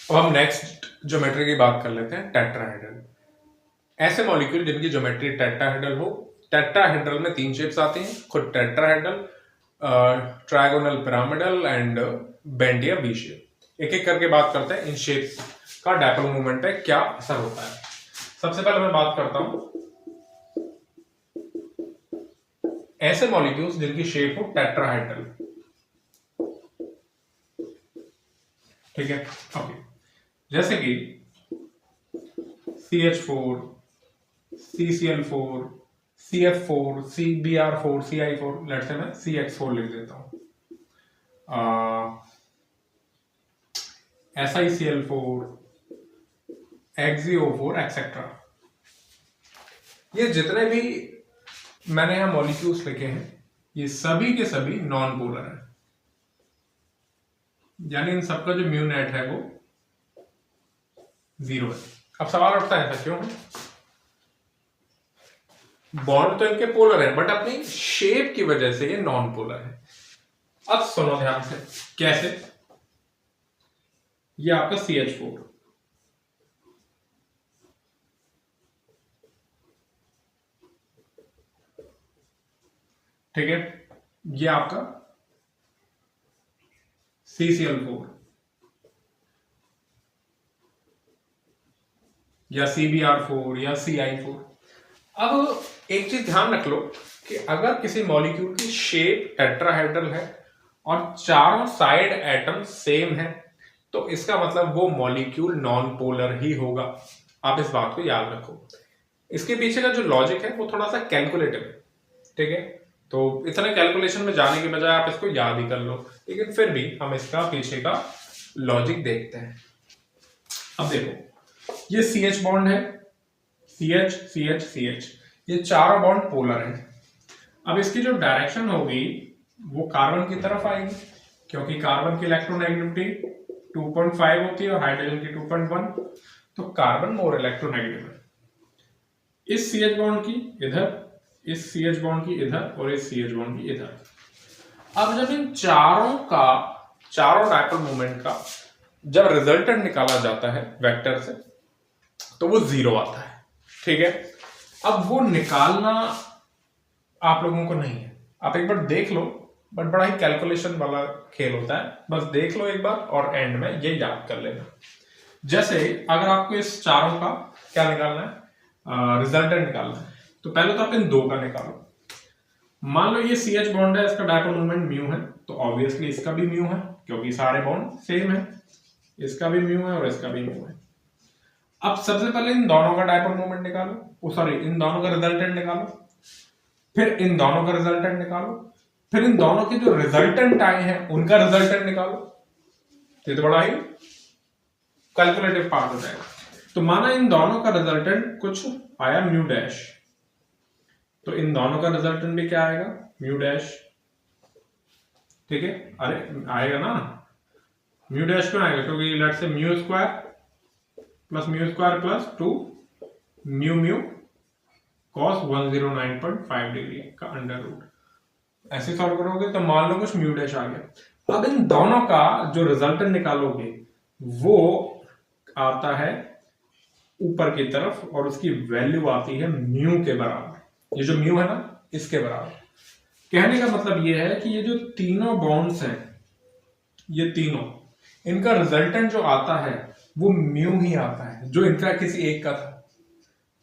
अब हम next geometry की बात कर लेते हैं, टेट्राहेड्रल। ऐसे मॉलिक्यूल जिनकी ज्योमेट्री टेट्राहेड्रल हो। टेट्राहेड्रल में 3 शेप्स आती हैं, खुद tetrahedral, trigonal, pyramidal and bend या वी शेप। एक एक करके बात करते हैं इन शेप्स का डायपोल मूवमेंट पे क्या असर होता है। सबसे पहले मैं बात करता हूं ऐसे मॉलिक्यूल्स जिनकी शेप हो टेट्राहेड्रल। ठीक है, ओके। जैसे कि CH4, CCl4, CF4, CBr4, CI4, let's say मैं CX4 लिख देता हूं, SiCl4, XeO4 एक्सेट्रा। ये जितने भी मैंने यहां मॉलिक्यूल्स लिखे हैं ये सभी के सभी नॉन पोलर हैं, यानी इन सबका जो म्यू नेट है वो 0 है। अब सवाल उठता है ऐसा क्यों है? बॉन्ड तो इनके पोलर है बट अपनी शेप की वजह से ये नॉन पोलर है। अब सुनो ध्यान से, कैसे? ये आपका CH4, ठीक है, ये आपका CCl4 या CBr4 या CI4। अब एक चीज ध्यान रख लो कि अगर किसी मॉलिक्यूल की शेप टेट्राहेड्रल है और चारों साइड एटम सेम है तो इसका मतलब वो मॉलिक्यूल नॉन पोलर ही होगा। आप इस बात को याद रखो। इसके पीछे का जो लॉजिक है वो थोड़ा सा कैलकुलेटिव है, ठीक है, तो इतने कैलकुलेशन में जाने के बजाय आप इसको याद ही कर लो, लेकिन फिर भी हम इसका पीछे का लॉजिक देखते हैं। अब देखो, ये CH बॉन्ड है, CH CH CH, ये चारों बॉन्ड पोलर हैं। अब इसकी जो डायरेक्शन होगी वो कार्बन की तरफ आएगी, क्योंकि कार्बन की इलेक्ट्रोनेगेटिविटी 2.5 होती है और हाइड्रोजन की 2.1, तो कार्बन मोर इलेक्ट्रोनेगेटिव है। इस CH बॉन्ड की इधर, इस CH बॉन्ड की इधर और इस CH बॉन्ड की इधर। अब जब इन चारों डायपोल मोमेंट का जब रिजल्टेंट निकाला जाता है वेक्टर से तो वो 0 आता है, ठीक है। अब वो निकालना आप लोगों को नहीं है, आप एक बार देख लो, बट बड़ा ही कैलकुलेशन वाला खेल होता है, बस देख लो एक बार और एंड में ये याद कर लेना। जैसे अगर आपको इस चारों का क्या निकालना है, रिजल्टेंट निकालना है, तो पहले तो आप इन दो का निकालो। मान लो ये CH बॉन्ड है, इसका डायपोल मोमेंट म्यू है, तो ऑब्वियसली इसका भी म्यू है क्योंकि सारे बॉन्ड सेम है, इसका भी म्यू है और इसका भी म्यू है। अब सबसे पहले इन दोनों का डायपोल मोमेंट निकालो, सॉरी इन दोनों का रिजल्टेंट निकालो, फिर इन दोनों का रिजल्टेंट निकालो, फिर इन दोनों के जो रिजल्टेंट आए हैं उनका रिजल्टेंट निकालो। ये तो बड़ा ही कैलकुलेटिव पार्ट हो जाएगा। तो माना इन दोनों का रिजल्टेंट कुछ आया म्यू डैश, तो इन दोनों का रिजल्टेंट भी क्या आएगा, म्यू डैश, ठीक है। अरे आएगा ना, म्यू डैश क्यों आएगा, क्योंकि let's say mu square plus 2 mu mu cos 109.5 degree का अंडर रूट, ऐसे सॉल्व करोगे तो मान लो कुछ म्यू डैश आ गया। अब इन दोनों का जो रिजल्टेंट निकालोगे वो आता है ऊपर की तरफ और उसकी वैल्यू आती है म्यू के बराबर। ये जो म्यू है ना इसके बराबर। कहने का मतलब ये है कि ये जो तीनों बॉन्ड्स हैं, ये तीनों, इनका रिजल्टेंट जो आता है वो म्यू ही आता है जो इनका किसी एक का था,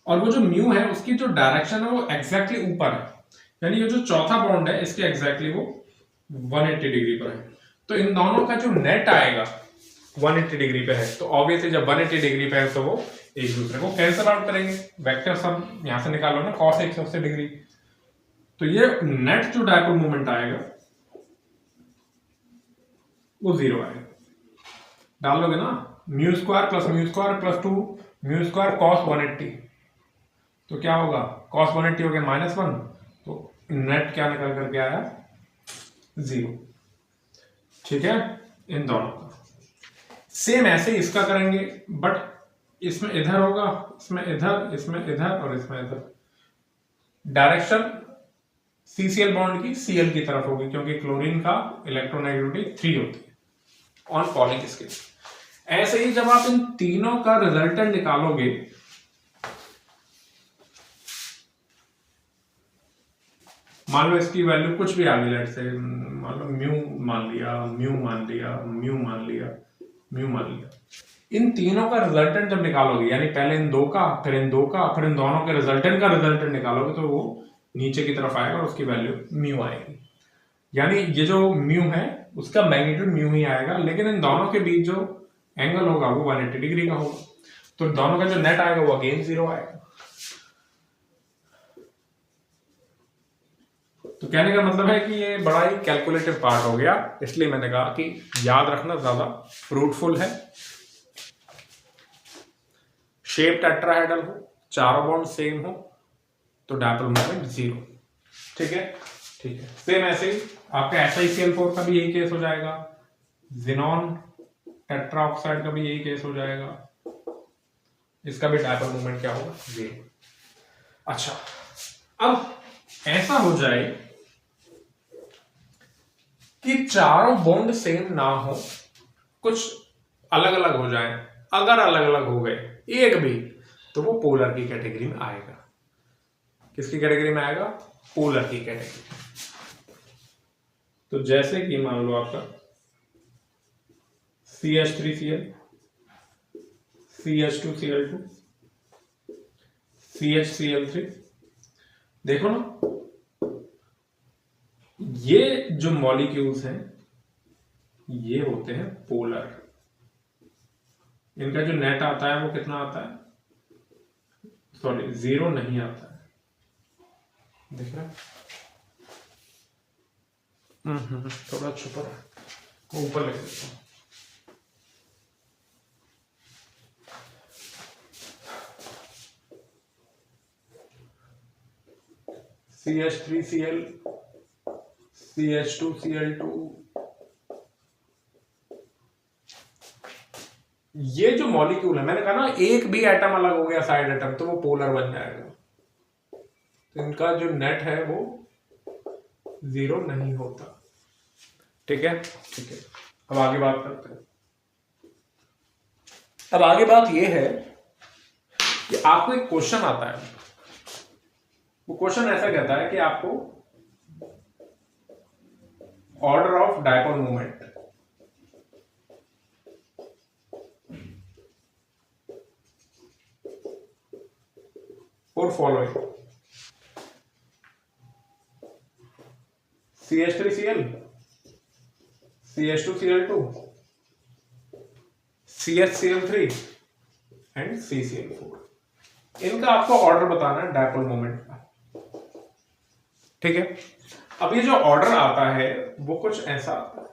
और वो जो म्यू है उसकी जो डायरेक्शन है वो एग्जैक्टली ऊपर है, यानी ये जो चौथा बॉन्ड है इसके एग्जैक्टली वो 180 डिग्री पर है। तो इन दोनों का जो नेट आएगा 180 डिग्री पे है, तो ऑब्वियसली जब 180 डिग्री पे है तो वो एक दूसरे को कैंसिल आउट करेंगे। वेक्टर सब यहां से निकालो ना, cos 180 डिग्री, तो ये नेट जो डायपोल मोमेंट आएगा वो 0 आएगा। डाल लोगे ना, mu square plus 2 mu square cos 180, तो क्या होगा, cos 180 हो गया -1, तो नेट क्या निकल करके आया 0, ठीक है। इन दोनों का सेम ऐसे इसका करेंगे, बट इसमें इधर होगा, इसमें इधर, इसमें इधर और इसमें इधर। डायरेक्शन CCl बॉन्ड की Cl की तरफ होगी क्योंकि क्लोरीन का इलेक्ट्रोनेगेटिविटी 3 होती है ऑन पॉलिंग स्केल। ऐसे ही जब आप इन तीनों का रिजल्टेंट निकालोगे, मान लो इसकी वैल्यू कुछ भी आ गई, लेट से मान लो म्यू मान लिया, म्यू मान लिया, म्यू मान लिया, म्यू मान लिया, इन तीनों का रिजल्टेंट जब निकालोगे, यानी पहले इन दो का, फिर इन दो का, फिर इन दोनों के रिजल्टेंट का रिजल्टेंट निकालोगे, तो वो नीचे की तरफ आएगा और उसकी वैल्यू म्यू आएगी। यानी ये जो म्यू है उसका मैग्नीट्यूड म्यू ही आएगा, लेकिन इन दोनों के बीच जो एंगल होगा वो 180 डिग्री का होगा, तो दोनों का जो नेट आएगा वो अगेन 0 आएगा। तो कहने का मतलब है कि ये बड़ा ही कैलकुलेटिव पार्ट हो गया, इसलिए मैंने कहा कि याद रखना ज्यादा फ्रूटफुल है। शेप टेट्राहेड्रल हो, चारों बॉन्ड सेम हो, तो डायपोल मोमेंट 0। ठीक है, ठीक है। सेम ऐसे ही आपका SiCl4 का भी यही केस हो जाएगा, जिनॉन टेट्राऑक्साइड का भी यही केस हो जाएगा, इसका भी डायपोल मोमेंट क्या होगा, 0। अच्छा, अब ऐसा हो जाए कि चारों बॉन्ड सेम ना हो, कुछ अलग अलग हो जाए, अगर अलग अलग हो गए एक भी, तो वो पोलर की कैटेगरी में आएगा। किसकी कैटेगरी में आएगा, पोलर की कैटेगरी। तो जैसे कि मान लो आपका CH3Cl, CH2Cl2, CHCl3, देखो ना, ये जो मॉलिक्यूल्स हैं ये होते हैं पोलर। इनका जो नेट आता है वो कितना आता है, सॉरी 0 नहीं आता है, देख रहे हैं, थोड़ा छुपा है, ऊपर लेके देता हूं। CH3Cl, CH2Cl2, ये जो मॉलिक्यूल है, मैंने कहा ना एक भी एटम अलग हो गया साइड एटम तो वो पोलर बन जाएगा, तो इनका जो नेट है वो 0 नहीं होता। ठीक है, ठीक है। अब आगे बात करते हैं। अब आगे बात ये है कि आपको एक क्वेश्चन आता है, वो क्वेश्चन ऐसा कहता है कि आपको order of dipole moment for following CH3Cl, CH2Cl2, CHCl3 and CCl4, इनका आपको ऑर्डर बताना है डायपोल मोमेंट का। ठीक है, अब ये जो ऑर्डर आता है वो कुछ ऐसा आता है,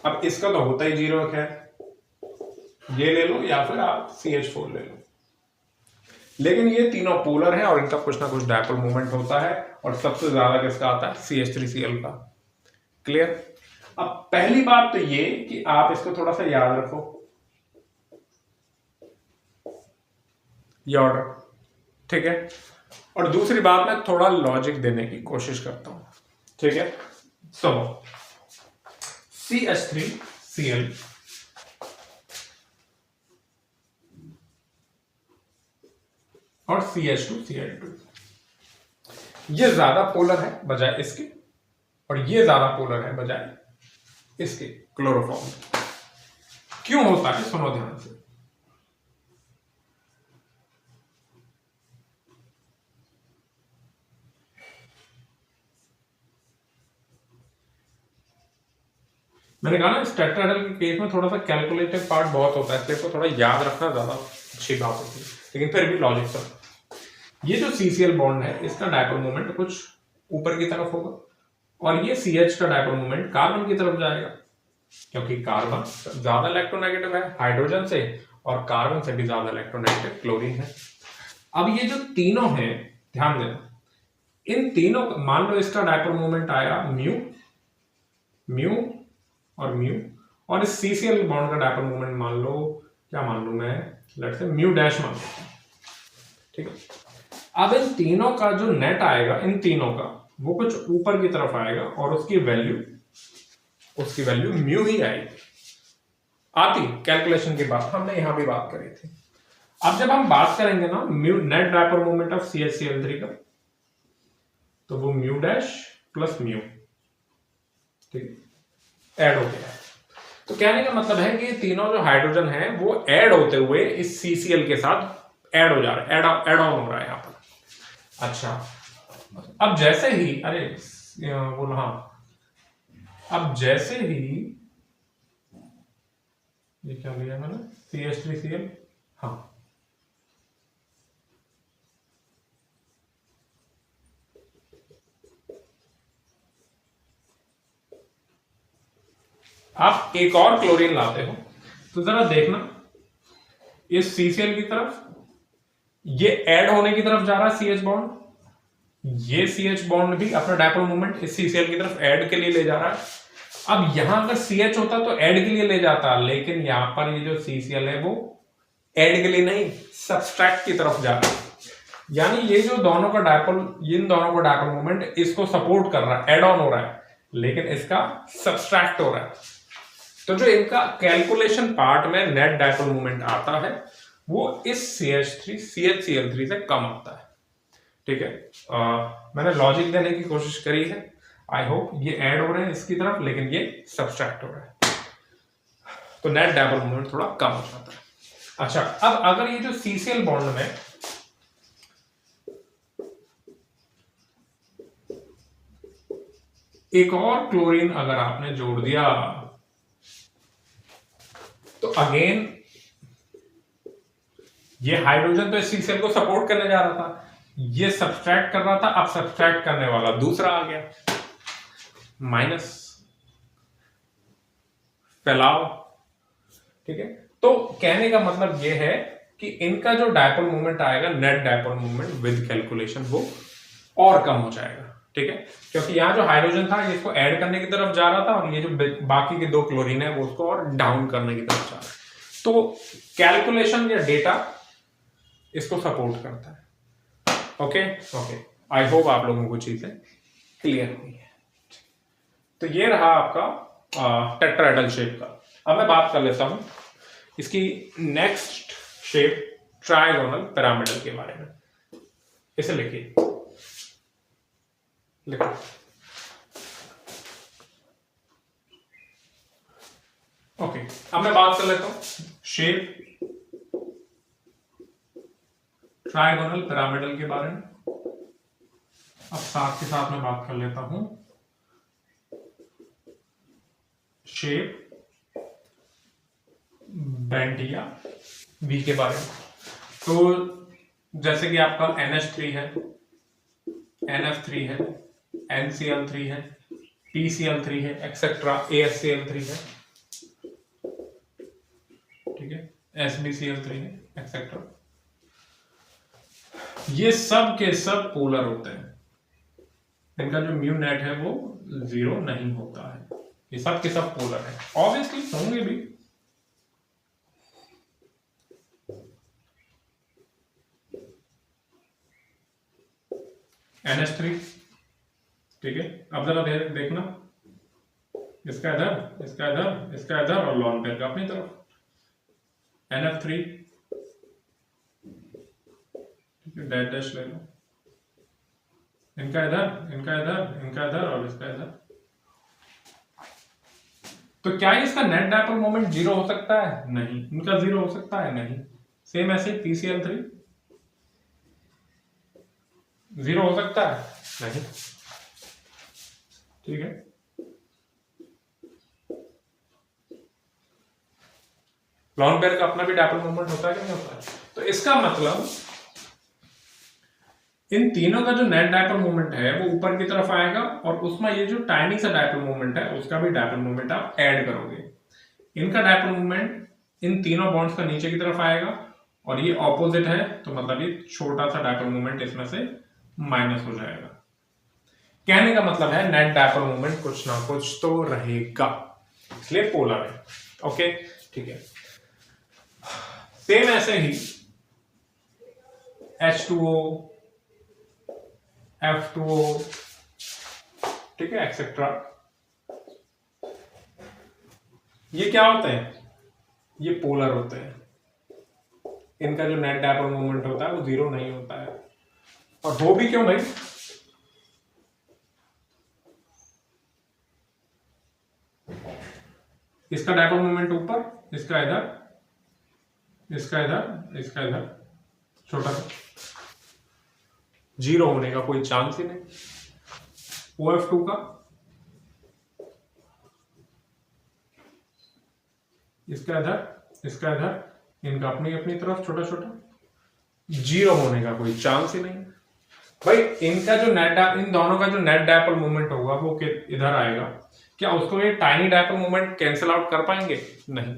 अब इसका तो होता ही 0 है, ये ले लो या फिर आप CH4 ले लो, लेकिन ये तीनों पोलर हैं और इनका कुछ ना कुछ डायपोल मोमेंट होता है, और सबसे ज्यादा किसका आता है, CH3Cl का। क्लियर। अब पहली बात तो ये कि आप इसको थोड़ा सा याद रखो, ये ऑर्डर, ठीक है। और दूसरी बात मैं थोड़ा लॉजिक देने की कोशिश करता हूं, ठीक है। सो CH3Cl और CH2Cl2 ये ज्यादा पोलर है बजाय इसके, और ये ज्यादा पोलर है बजाय इसके क्लोरोफॉर्म। क्यों होता है, सुनो ध्यान से। मैंने कहा ना इस टेट्राहेड्रल के केस में थोड़ा सा कैलकुलेटिव पार्ट बहुत होता है, इसलिए इसको थोड़ा याद रखना ज्यादा अच्छी बात होती है, लेकिन फिर भी लॉजिक सब। ये जो CCl बॉन्ड है इसका डायपोल मोमेंट कुछ ऊपर की तरफ होगा, और ये CH का डायपोल मोमेंट कार्बन की तरफ जाएगा, क्योंकि कार्बन ज्यादा इलेक्ट्रोनेगेटिव है हाइड्रोजन से, और कार्बन से भी ज्यादा इलेक्ट्रोनेगेटिव क्लोरीन है। अब ये जो तीनों हैं, ध्यान देना, इन तीनों, मान लो इसका डायपोल मोमेंट आया म्यू, म्यू और म्यू, और इस CCl बॉन्ड का डायपोल मोमेंट मान लो, क्या मान लू मैं, लेट्स से म्यू डैश मान लो, ठीक है। अब इन तीनों का जो नेट आएगा, इन तीनों का, वो कुछ ऊपर की तरफ आएगा, और उसकी वैल्यू म्यू ही आएगी। आती कैलकुलेशन के बाद, हमने यहां भी बात करी थी। अब जब हम बात करेंगे ना mu net dipole moment of CH3 का, तो वो म्यू डैश प्लस म्यू, ठीक है, ऐड हो गया। तो कहने का मतलब है कि तीनों जो हाइड्रोजन है वो ऐड होते हुए इस CCl के साथ ऐड हो जा रहा है, ऐड ऑन हो रहा है यहां पर। अच्छा, अब जैसे ही बोलो हाँ, अब जैसे ही ये क्या लिया मैंने, CH3Cl, हाँ, आप एक और क्लोरीन लाते हो तो जरा देखना इस CCl की तरफ ये ऐड होने की तरफ जा रहा है CH बॉन्ड, ये CH बॉन्ड भी अपना डायपोल मोमेंट इस CCl की तरफ ऐड के लिए ले जा रहा है। अब यहां अगर CH होता तो ऐड के लिए ले जाता, लेकिन यहां पर ये जो CCl है वो ऐड के लिए नहीं, सब्सट्रैक्ट की तरफ जा रहा है। यानी ये जो दोनों का डायपोल, इन दोनों का डायपोल मोमेंट इसको सपोर्ट कर रहा है, ऐड ऑन हो रहा है, लेकिन इसका सब्सट्रैक्ट हो रहा है। तो जो इनका कैलकुलेशन पार्ट में नेट डायपोल मोमेंट आता है वो इस CH3CHCl3 से कम आता है, ठीक है। मैंने लॉजिक देने की कोशिश करी है, आई होप ये ऐड हो रहे हैं इसकी तरफ, लेकिन ये सब्सट्रैक्ट हो रहा है, तो नेट डायपोल मोमेंट थोड़ा कम हो जाता है। अच्छा, अब अगर ये जो CCl बॉन्ड में एक और क्लोरीन अगर आपने जोड़ दिया तो अगेन ये हाइड्रोजन तो इस CCl को सपोर्ट करने जा रहा था, ये सब्सट्रैक्ट कर रहा था, अब सब्सट्रैक्ट करने वाला दूसरा आ गया, माइनस फैलाव, ठीक है। तो कहने का मतलब ये है कि इनका जो डायपोल मोमेंट आएगा, net dipole moment with calculation, वो और कम हो जाएगा, ठीक है, क्योंकि यहां जो हाइड्रोजन था ये इसको ऐड करने की तरफ जा रहा था और ये जो बाकी के दो क्लोरीन है वो उसको और डाउन करने की तरफ जा रहा है। तो कैलकुलेशन या डेटा इसको सपोर्ट करता है। ओके ओके, आई होप आप लोगों को चीजें क्लियर हुई है। तो ये रहा आपका टेट्राहेड्रल शेप का। अब मैं बात कर लेता हूं इसकी नेक्स्ट शेप ट्राइगोनल पिरामिडल के बारे में। इसे लिखिए, लिखो। ओके, अब मैं बात कर लेता हूं शेप ट्राइगोनल पिरामिडल के बारे में। अब साथ के साथ मैं बात कर लेता हूं शेप बेंटिया वी के बारे में। तो जैसे कि आपका NH3 है, NF3 है, NCl3 है, PCl3 है, एक्सेट्रा ASCl3 है, ठीक है, SbCl3 है, एक्सेट्रा। ये सब के सब पोलर होते हैं, इनका जो म्यू नेट है वो 0 नहीं होता है, ये सब के सब पोलर है, ऑब्वियसली होंगे भी। NH3, ठीक है। अब जरा देखना, इसका इधर, इसका इधर, इसका इधर और लॉन पेयर का अपनी तरफ। NF3, डैश डैश ले लो, इनका इधर, इनका इधर, इनका इधर और इसका इधर। तो क्या इसका नेट डायपोल मोमेंट 0 हो सकता है? नहीं। इनका 0 हो सकता है? नहीं। सेम ऐसे PCl3 0 हो सकता है? नहीं, ठीक है। लॉन पेयर का अपना भी डायपोल मोमेंट होता है कि नहीं होता है? तो इसका मतलब इन तीनों का जो नेट डायपोल मोमेंट है वो ऊपर की तरफ आएगा और उसमें ये जो टाइनी सा डायपोल मोमेंट है उसका भी डायपोल मोमेंट आप ऐड करोगे। इनका डायपोल मोमेंट इन तीनों बॉन्ड्स का नीचे की तरफ आएगा और ये ऑपोजिट है, तो मतलब ये छोटा सा डायपोल मोमेंट इसमें से माइनस हो जाएगा। कहने का मतलब है नेट डायपोल मोमेंट कुछ ना कुछ तो रहेगा, इसलिए पोलर है। ओके, ठीक है। सेम ऐसे ही H2O, F2O, ठीक है, एक्सेट्रा। ये क्या होते हैं? ये पोलर होते हैं, इनका जो नेट डायपोल मोमेंट होता है वो जीरो नहीं होता है। और हो भी क्यों नहीं, इसका डायपोल मोमेंट ऊपर, इसका इधर, इसका इधर, इसका इधर, छोटा सा, जीरो होने का कोई चांस ही नहीं। OF2 का इसका इधर, इसका इधर, इनका अपनी अपनी तरफ छोटा छोटा, जीरो होने का कोई चांस ही नहीं। भाई इनका जो नेट, इन दोनों का जो नेट डायपोल मोमेंट होगा वो इधर आएगा, क्या उसको ये tiny dipole moment cancel out कर पाएंगे? नहीं।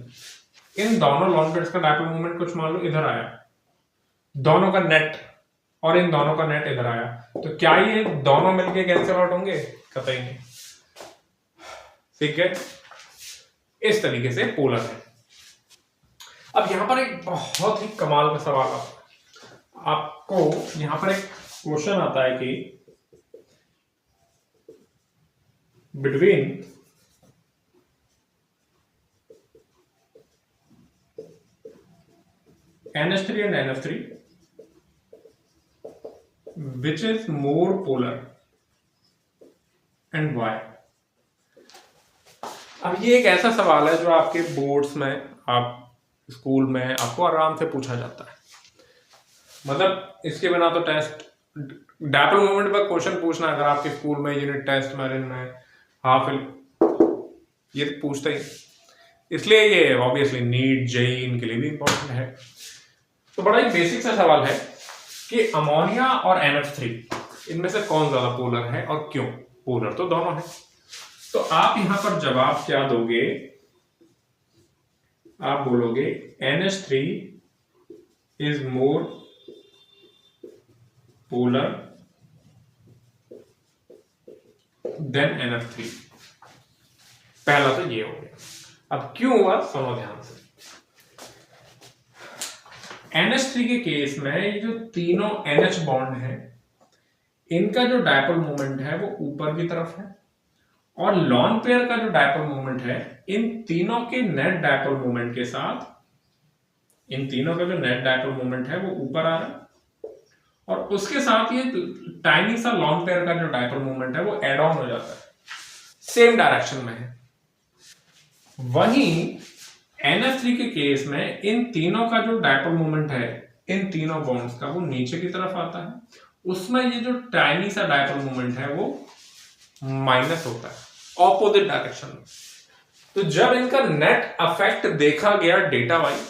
इन दोनों लॉन पेयर्स का डायपोल मोमेंट कुछ मान लो इधर आया, दोनों का नेट, और इन दोनों का नेट इधर आया, तो क्या ये दोनों मिलके कैंसिल आउट होंगे? कतई नहीं। ठीक है, इस तरीके से पोलर है। अब यहां पर एक बहुत ही कमाल का सवाल आता है, आपको यहां पर एक क्वेश्चन आता है कि between NH3 and NF3 which is more polar and why? अब ये एक ऐसा सवाल है जो आपके बोर्ड्स में, आप स्कूल में आपको आराम से पूछा जाता है। मतलब इसके बिना तो टेस्ट, डायपोल मोमेंट पर क्वेश्चन पूछना अगर आपके स्कूल में यूनिट टेस्ट में हाफ, ये तो पूछते ही, इसलिए ये ऑब्वियसली नीट जेई इनके लिए भी इंपॉर्टेंट है। तो बड़ा ही बेसिक सा सवाल है कि अमोनिया और NH3 इनमें से कौन ज्यादा पोलर है और क्यों? पोलर तो दोनों है। तो आप यहां पर जवाब क्या दोगे? आप बोलोगे NH3 is more polar than NF3। पहला तो ये हो गया। अब क्यों हुआ सुनो ध्यान से। NH3 के केस में ये जो तीनों NH बॉन्ड है, इनका जो डायपोल मोमेंट है वो ऊपर की तरफ है, और लॉन पेयर का जो डायपोल मोमेंट है, इन तीनों के नेट डायपोल मोमेंट के साथ, इन तीनों का जो नेट डायपोल मोमेंट है वो ऊपर आ रहा है, और उसके साथ ये टाइनी सा लॉन पेयर का जो डायपोल मोमेंट है वो एड ऑन हो जाता है, सेम डायरेक्शन में है। वहीं NH3 के केस में इन तीनों का जो डायपोल मोमेंट है, इन तीनों बॉन्ड्स का, वो नीचे की तरफ आता है, उसमें ये जो टाइनी सा डायपोल मोमेंट है वो माइनस होता है, ऑपोजिट डायरेक्शन में। तो जब इनका नेट अफेक्ट देखा गया डेटा वाइज,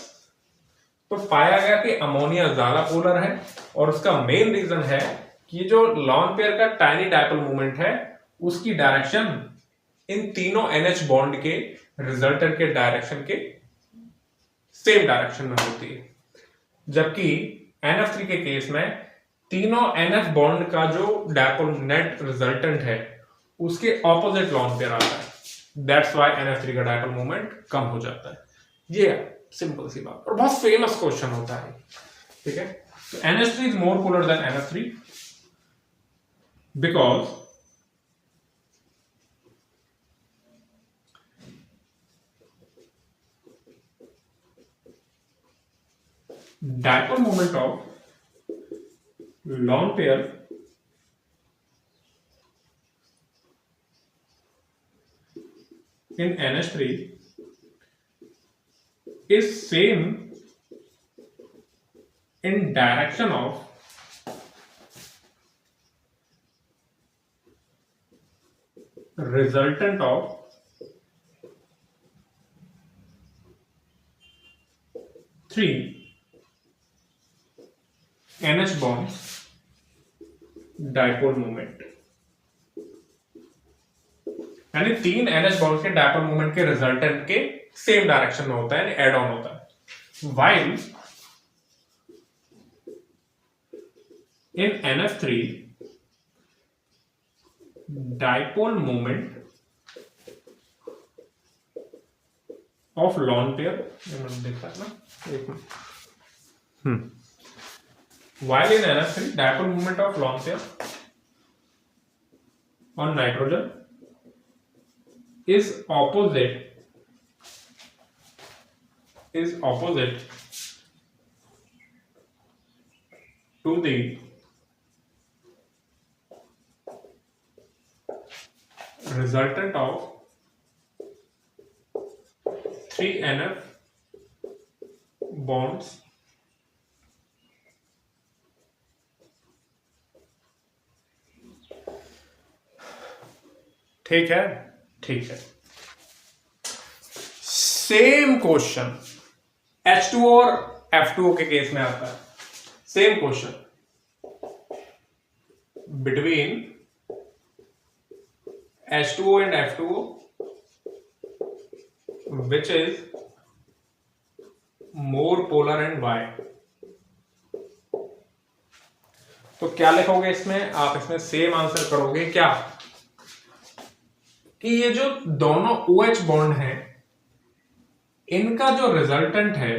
तो पाया गया कि अमोनिया ज्यादा पोलर है, और उसका मेन रीजन है कि जो लॉन पेयर का टाइनी डायपोल मोमेंट है उसकी डायरेक्शन इन तीनों NH बॉन्ड के रिजल्टेंट के डायरेक्शन के सेम डायरेक्शन में होती है। जबकि NF3 के केस में तीनों NF बॉन्ड का जो डायपोल नेट रिजल्टेंट है उसके ऑपोजिट लॉन पेयर आता है। दैट्स व्हाई NF3 का डायपोल मोमेंट कम हो जाता है। ये सिंपल सी बात, और बहुत फेमस क्वेश्चन होता है। ठीक है, तो NH3 is more polar than NF3 because dipole moment of lone pair in NH3 is same in direction of resultant of three NH bonds dipole moment, यानी तीन NH बॉन्ड के डायपोल मोमेंट के resultant के same direction में होता है, यानी add on होता है। While in NF3 dipole moment of lone pair, देख सकना एक minute, while in NF3 dipole moment of lone pair on nitrogen is opposite is opposite to the resultant of 3NF bonds ठीक है, ठीक है। Same question H2O और F2O के case में आता है। Same question between H2O and F2O which is more polar and why। तो क्या लिखोगे इसमें आप? इसमें सेम आंसर करोगे क्या कि ये जो दोनों OH बॉन्ड हैं इनका जो रिजल्टेंट है,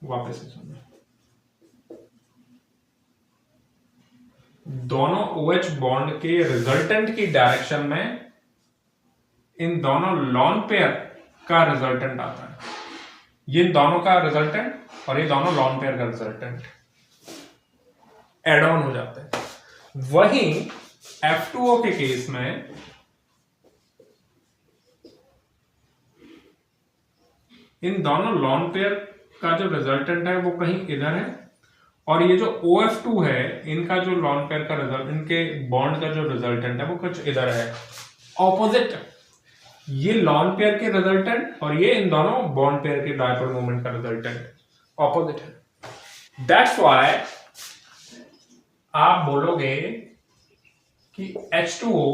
वापस से सुनिए, दोनों OH बॉन्ड के रिजल्टेंट की डायरेक्शन में इन दोनों लॉन पेयर का रिजल्टेंट आता है। ये दोनों का रिजल्टेंट और ये दोनों लॉन पेयर का रिजल्टेंट एड ऑन हो जाता है। वहीं F2O के केस में इन दोनों लॉन पेयर का जो रिजल्टेंट है वो कहीं इधर है और ये जो OF2 है इनका जो लॉन पेयर का रिजल्ट, इनके बॉन्ड का जो रिजल्टेंट है वो कुछ इधर है, ऑपोजिट। ये लॉन पेयर के रिजल्टेंट और ये इन दोनों बॉन्ड पेयर के डायपोल मोमेंट का रिजल्टेंट ऑपोजिट है। दैट्स व्हाई आप बोलोगे कि H2O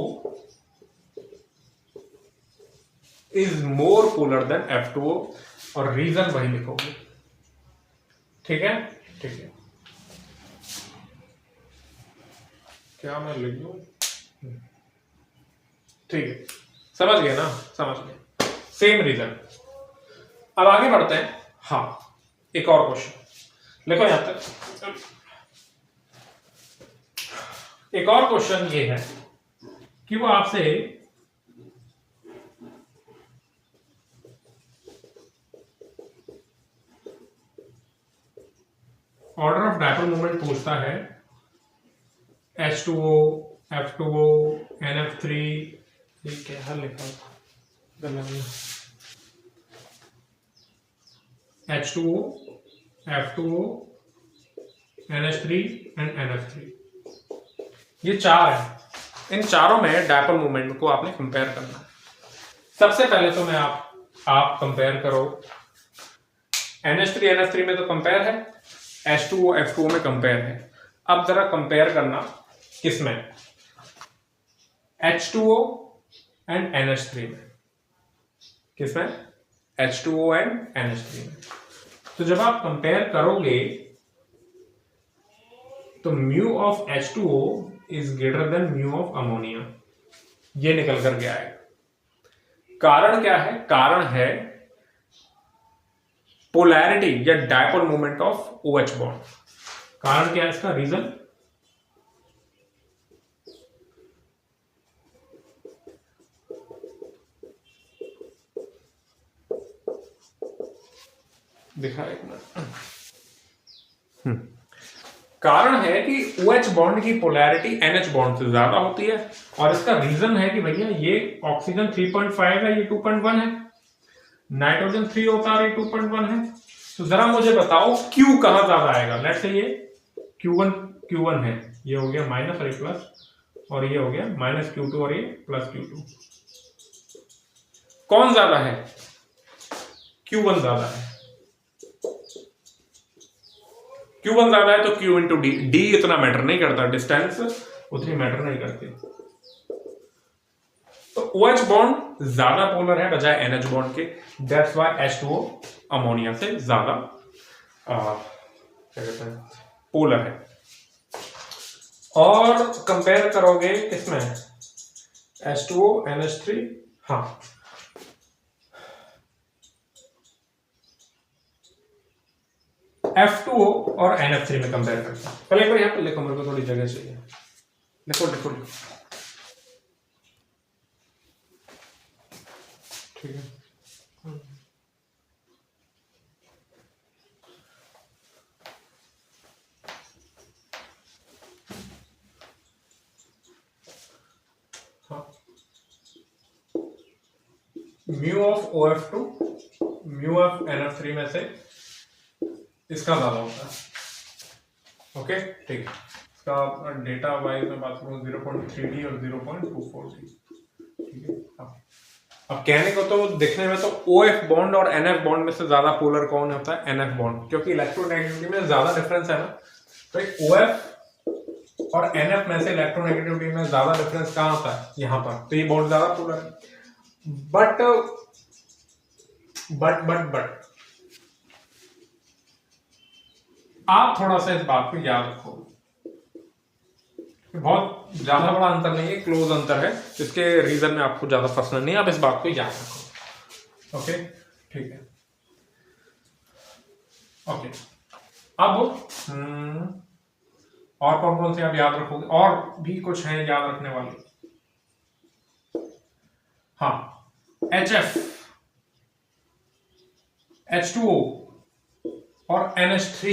is more polar then F2O और रीजन वही लिखोगे। ठीक है, ठीक है। क्या मैं लिख दूं? ठीक है, समझ गए ना? समझ गए, सेम रीजन। अब आगे बढ़ते हैं। हाँ, एक और क्वेश्चन लिखो यहां तक। एक और क्वेश्चन ये है कि वो आपसे ऑर्डर ऑफ डायपोल मोमेंट पूछता है। H2O, F2O, NF3, ये क्या लिखा H2O, F2O, NH3 and NF3, ये चार है। इन चारों में डायपोल मोमेंट को आपने कंपेयर करना है। सबसे पहले तो मैं आप कंपेयर करो। NH3 NF3 में तो कंपेयर है, H2O F2O में कंपेयर है। अब जरा कंपेयर करना किसमें? H2O एंड NH3 में। किसमें? H2O एंड NH3 में। तो जब आप कंपेयर करोगे तो mu of H2O is greater than mu of ammonia, ये निकल कर के आएगा। कारण क्या है? कारण है पोलैरिटी या dipole moment of OH bond. कारण क्या है इसका? रीजन दिखा एक मिनट। कारण है कि OH बॉन्ड की पोलैरिटी NH बॉन्ड से ज्यादा होती है और इसका रीजन है कि भैया ये ऑक्सीजन 3.5 है, ये 2.1 है, नाइट्रोजन 3 होता है, ये 2.1 है। तो जरा मुझे बताओ Q कहां ज्यादा आएगा? लेट्स से ये Q1 है, ये हो गया माइनस और ये प्लस, और ये हो गया माइनस Q2 और ये प्लस Q2। कौन ज्यादा है? Q1 ज्यादा है। Q1 ज्यादा है तो Q इंटू डी। डी इतना मैटर नहीं करता, डिस्टेंस उतनी मैटर नहीं करती। तो OH बॉन्ड ज्यादा पोलर है बजाय NH बॉन्ड के। दैट्स व्हाई H2O अमोनिया से ज्यादा क्या कहते हैं, पोलर है। और कंपेयर करोगे किसमें? H2O NH3। हाँ, F2O और NF3 में कंपेयर करते हैं। पहले एक बार यहाँ पे लिखो, मेरे को थोड़ी जगह चाहिए। लिखो लिखो लिखो, ठीक है। Mu of OF2 mu of NF3 में से इसका ज्यादा होता है। ओके ठीक है, इसका डेटा वाइज में बात करूँ 0.3D और 0.24D। ठीक है, अब कहने को तो दिखने में तो OF बॉन्ड और NF बॉन्ड में से ज्यादा पोलर कौन होता है? NF बॉन्ड, क्योंकि इलेक्ट्रोनेगेटिविटी में ज्यादा डिफरेंस है ना। तो OF और NF में से इलेक्ट्रोनेगेटिविटी में ज्यादा डिफरेंस कहाँ होता है? यहाँ पर। तो ये बॉन्ड ज्यादा पोलर है। बट आप थोड़ा सा इस बात को याद रखो, बहुत ज्यादा बड़ा अंतर नहीं है, क्लोज अंतर है, इसके रीजन में आपको ज्यादा फंसना नहीं है, आप इस बात को याद रखो। ओके ठीक है। ओके अब और कौन कौन से आप याद रखोगे? और भी कुछ हैं याद रखने वाले? हाँ, HF, H2O और NH3,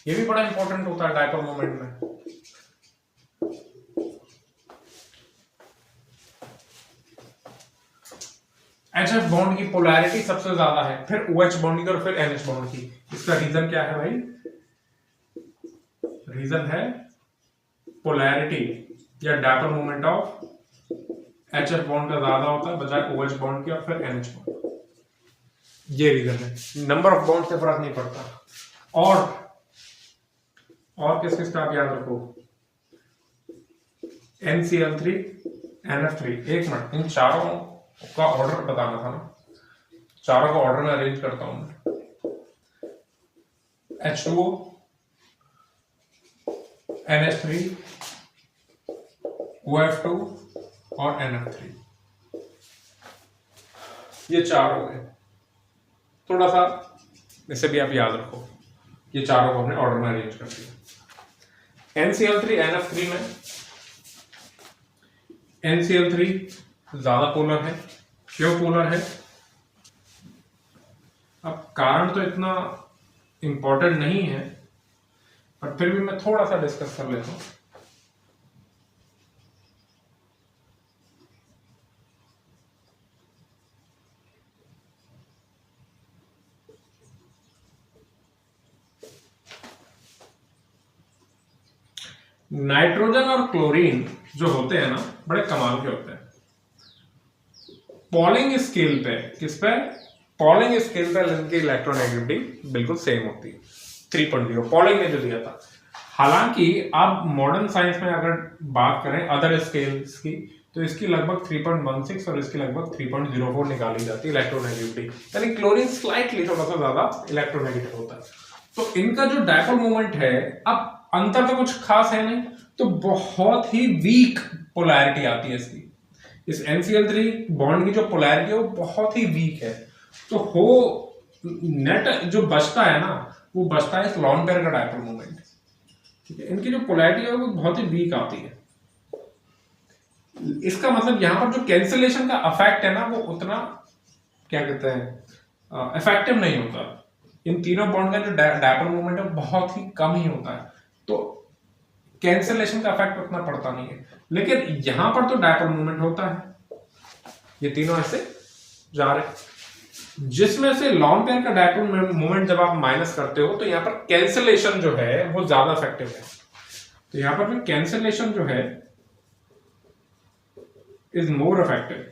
ये भी बड़ा इंपॉर्टेंट होता है डायपोल मोमेंट में। HF बॉन्ड की पोलैरिटी सबसे ज्यादा है, फिर OH बॉन्ड की और फिर NH बॉन्ड की। इसका रीजन क्या है भाई? रीजन है पोलैरिटी या dipole moment of HF bond का ज्यादा होता है बजाय OH बॉन्ड के और फिर NH बॉन्ड। ये रीजन है, नंबर ऑफ बॉन्ड से फर्क नहीं पड़ता। और किस किस का आप याद रखो? NCl3, NF3। एक मिनट, इन चारों का ऑर्डर बताना था ना, चारों का ऑर्डर में अरेंज करता हूं मैं। H2O, NH3, OF2 और NF3, ये चार हो गए। थोड़ा सा इसे भी आप याद रखो, ये चारों को हमने ऑर्डर में अरेंज कर दिया। NCl3 NF3 में NCl3 ज्यादा पोलर है। क्यों पोलर है? अब कारण तो इतना इंपॉर्टेंट नहीं है, पर फिर भी मैं थोड़ा सा डिस्कस कर लेता हूं। नाइट्रोजन और क्लोरीन जो होते हैं ना, बड़े कमाल के होते हैं। पॉलिंग स्केल पे, किस पे? पॉलिंग स्केल पे इनकी इलेक्ट्रोनेगेटिविटी बिल्कुल सेम होती है, 3.0 पॉलिंग ने जो दिया था। हालांकि आप मॉडर्न साइंस में अगर बात करें अदर स्केल्स की, तो इसकी लगभग 3.16 और इसकी लगभग 3.04 निकाली जाती है इलेक्ट्रोनेगेटिविटी, यानी क्लोरीन स्लाइटली थोड़ा सा ज्यादा इलेक्ट्रोनेगेटिव होता है। तो इनका जो डायपोल मोमेंट है, अब अंतर तो कुछ खास है नहीं, तो बहुत ही वीक पोलैरिटी आती है इसकी। इस NCl3 बॉन्ड की जो पोलैरिटी है वो बहुत ही वीक है, तो हो नेट जो बचता है ना, वो बचता है इस लॉन पेयर का डायपोल मोमेंट। ठीक है, इनकी जो पोलैरिटी है वो बहुत ही वीक आती है। इसका मतलब यहां पर जो कैंसिलेशन का इफेक्ट है ना, वो उतना क्या कहते हैं इफेक्टिव नहीं होता। इन तीनों बॉन्ड का जो डायपोल मोमेंट है बहुत ही कम ही होता है, तो कैंसिलेशन का इफेक्ट उतना पड़ता नहीं है। लेकिन यहां पर तो डायपोल मोमेंट होता है, ये तीनों ऐसे जा रहे, जिसमें से लॉन पेयर का डायपोल मोमेंट जब आप माइनस करते हो तो यहां पर कैंसिलेशन जो है वो ज्यादा इफेक्टिव है। तो यहां पर जो कैंसिलेशन जो है इज मोर इफेक्टिव,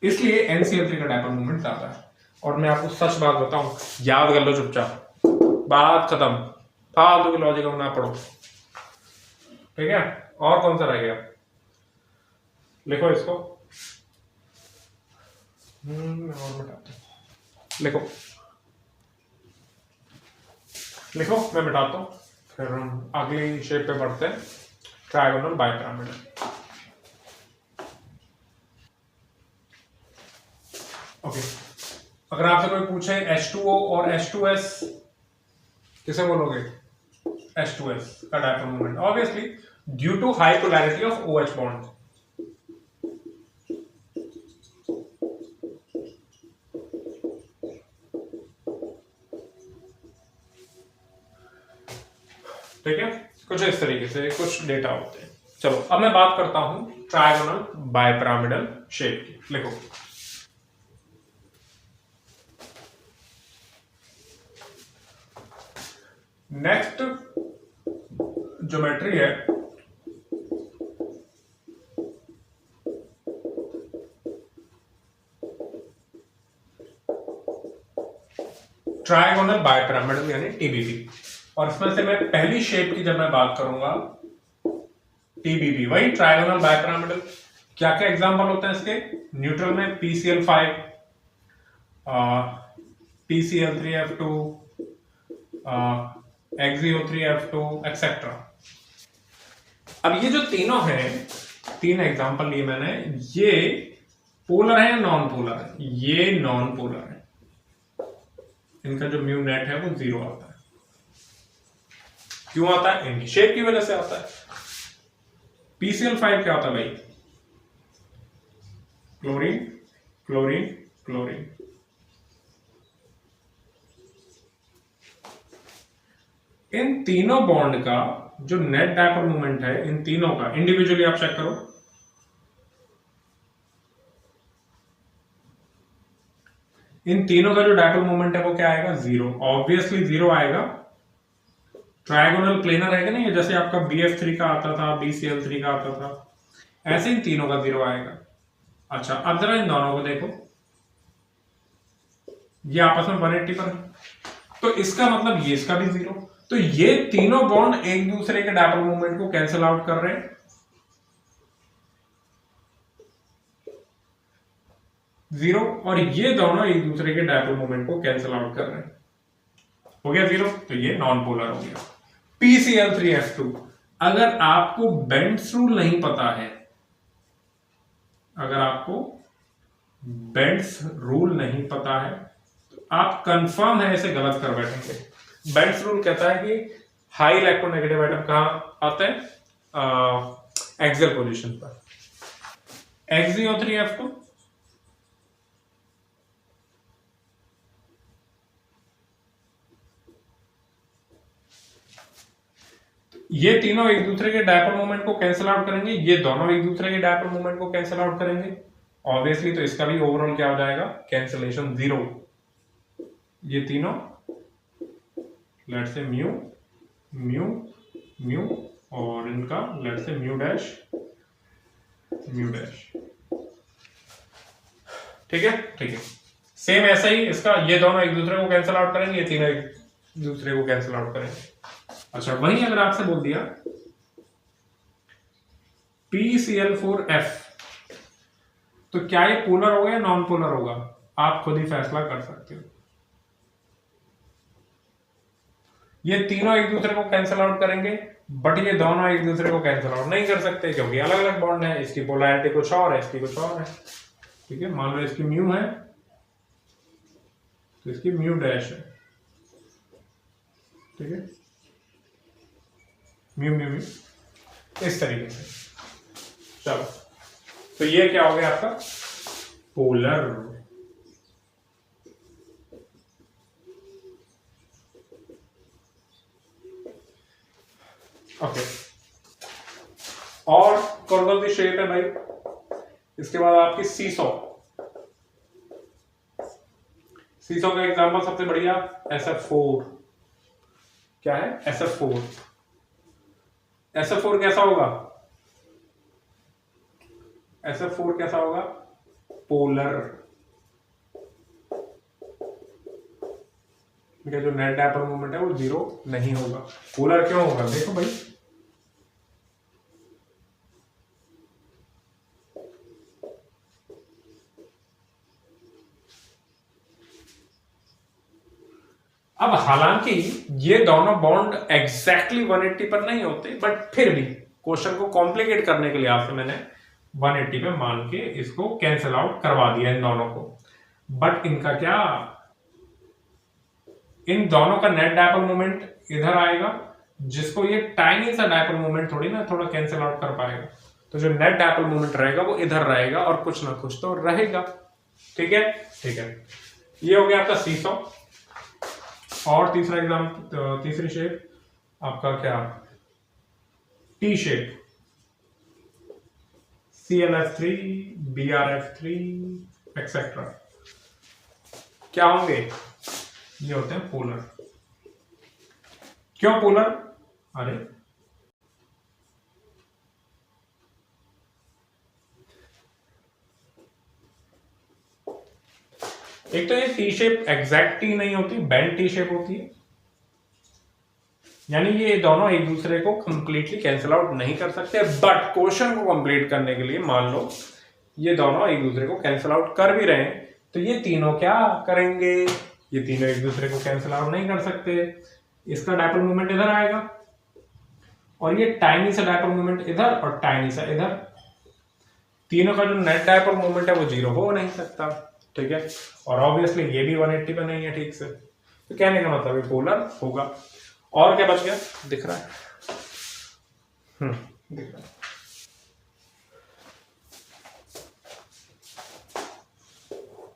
इसलिए NCl3 का डायपोल मोमेंट ज्यादा है। और मैं आपको सच बात बताऊं, याद कर लो चुपचाप, बात खत्म, फालतू की लॉजिक ना पढ़ो। ठीक है, और कौन सा रह गया? लिखो इसको, और मिटाते, लिखो लिखो, मैं मिटाता हूं, फिर हम अगली शेप पे बढ़ते हैं, ट्रायगोनल बाइपिरामिडल। ओके, अगर आपसे कोई पूछे H2O और H2S, किसे बोलोगे? H2S का dipole moment, obviously due to high polarity of OH bond. ठीक है, कुछ इस तरीके से कुछ डेटा होते हैं। चलो अब मैं बात करता हूं ट्रायगोनल बायपिरामिडल शेप की। लिखो नेक्स्ट ज्योमेट्री है ट्रायगोनल बायपिरामिडल यानी टीबीबी। और इसमें से मैं पहली शेप की जब मैं बात करूंगा टीबीबी, वही ट्रायगोनल बायपिरामिडल। क्या क्या एग्जांपल होते हैं इसके? न्यूट्रल में PCl5, PCl3F2, XeO3F2 एक्सेट्रा। अब ये जो तीनों हैं, तीन एग्जांपल लिए मैंने, ये पोलर है या नॉन पोलर है? ये नॉन पोलर है, इनका जो म्यू नेट है वो 0 आता है। क्यों आता है? इनकी शेप की वजह से आता है। PCl5 क्या होता है भाई? Chlorine chlorine chlorine. इन तीनों बॉन्ड का जो नेट डायपोल मोमेंट है, इन तीनों का इंडिविजुअली आप चेक करो। इन तीनों का जो डायपोल मोमेंट है वो क्या आएगा? 0। ऑब्वियसली 0 आएगा। ट्रायगोनल प्लेनर है कि नहीं, जैसे आपका BF3 का आता था, BCl3 का आता था, ऐसे इन तीनों का 0 आएगा। अच्छा, अब जरा इन दोनों को देखो, ये आपस में 180 पर है, तो इसका मतलब ये इसका भी 0। तो ये तीनों बॉन्ड एक दूसरे के डायपोल मोमेंट को कैंसिल आउट कर रहे हैं। जीरो, और ये दोनों एक दूसरे के डायपोल मोमेंट को कैंसिल आउट कर रहे हैं। हो गया 0, तो ये नॉन पोलर हो गया। PCl3F2, अगर आपको बेंड्स रूल नहीं पता है, अगर आपको बेंड्स रूल नहीं पता है तो आप कंफर्म है इसे गलत कर बैठेंगे। बेंड्स रूल कहता है कि हाई इलेक्ट्रोनेगेटिव एटम कहां आते हैं? एक्सियल पोजीशन पर। XeO3F2, ये तीनों एक दूसरे के डायपोल मोमेंट को कैंसिल आउट करेंगे, ये दोनों एक दूसरे के डायपोल मोमेंट को कैंसिल आउट करेंगे ऑब्वियसली, तो इसका भी ओवरऑल क्या हो जाएगा? कैंसिलेशन 0। ये तीनों let's say mu mu mu, और इनका let's say mu dash mu dash. ठीक है, ठीक है। सेम ऐसा ही इसका, ये दोनों एक दूसरे को कैंसिल आउट करेंगे, ये तीनों एक दूसरे को कैंसिल आउट करेंगे। अच्छा, वहीं अगर आपसे बोल दिया PCl4F, तो क्या ये पोलर होगा या नॉन पोलर होगा? आप खुद ही फैसला कर सकते हो। ये तीनों एक दूसरे को कैंसिल आउट करेंगे, बट ये दोनों एक दूसरे को कैंसिल आउट नहीं कर सकते क्योंकि अलग अलग बॉन्ड है। इसकी पोलैरिटी कुछ और है, इसकी कुछ और है। ठीक है, मान लो इसकी म्यू है तो इसकी म्यू डैश है। ठीक है, म्यू म्यू म्यू, इस तरीके से। चलो, तो ये क्या हो गया आपका? पोलर। ओके, और कौन सी शेप है भाई? इसके बाद आपकी सीसो। सीसो का एग्जांपल सबसे बढ़िया SF4। क्या है? SF4। SF4 कैसा होगा? SF4 कैसा होगा? पोलर। इनका जो नेट डायपोल मोमेंट है वो 0 नहीं होगा। पोलर क्यों होगा? देखो भाई, अब हालांकि ये दोनों बॉन्ड एग्जैक्टली 180 पर नहीं होते, बट फिर भी क्वेश्चन को कॉम्प्लिकेट करने के लिए आपसे मैंने 180 पे मान के इसको कैंसिल आउट करवा दिया इन दोनों को। बट इनका क्या, इन दोनों का नेट डायपोल मोमेंट इधर आएगा, जिसको ये टाइनी सा डायपोल मोमेंट थोड़ी ना थोड़ा कैंसिल आउट कर पाएगा। तो जो नेट डायपोल मोमेंट रहेगा वो इधर रहेगा और कुछ ना कुछ तो रहेगा। ठीक है, ठीक है। ये हो गया आपका सीसो। और तीसरा एग्जाम्पल, तीसरी शेप आपका क्या? T shape. CnF3, BrF3 etcetera क्या होंगे? ये होते हैं पोलर। क्यों पोलर? अरे एक तो ये टी शेप एग्जैक्ट टी नहीं होती, बेंड टी शेप होती है, यानी ये दोनों एक दूसरे को कंप्लीटली कैंसिल आउट नहीं कर सकते, बट क्वेश्चन को कंप्लीट करने के लिए मान लो ये दोनों एक दूसरे को कैंसिल आउट कर भी रहे हैं, तो ये तीनों क्या करेंगे? ये तीनों एक दूसरे को कैंसिल आउट नहीं कर सकते। इसका डायपोल मोमेंट इधर आएगा और ये टाइनी सा डायपोल मोमेंट इधर और टाइनी सा इधर, तीनों का जो नेट डायपोल मोमेंट है वो जीरो हो नहीं सकता, ठीक है। और ऑब्वियसली ये भी 180 पे नहीं है ठीक से, तो कहने का मतलब ये पोलर होगा। और क्या बच गया? दिख रहा है? दिख रहा है।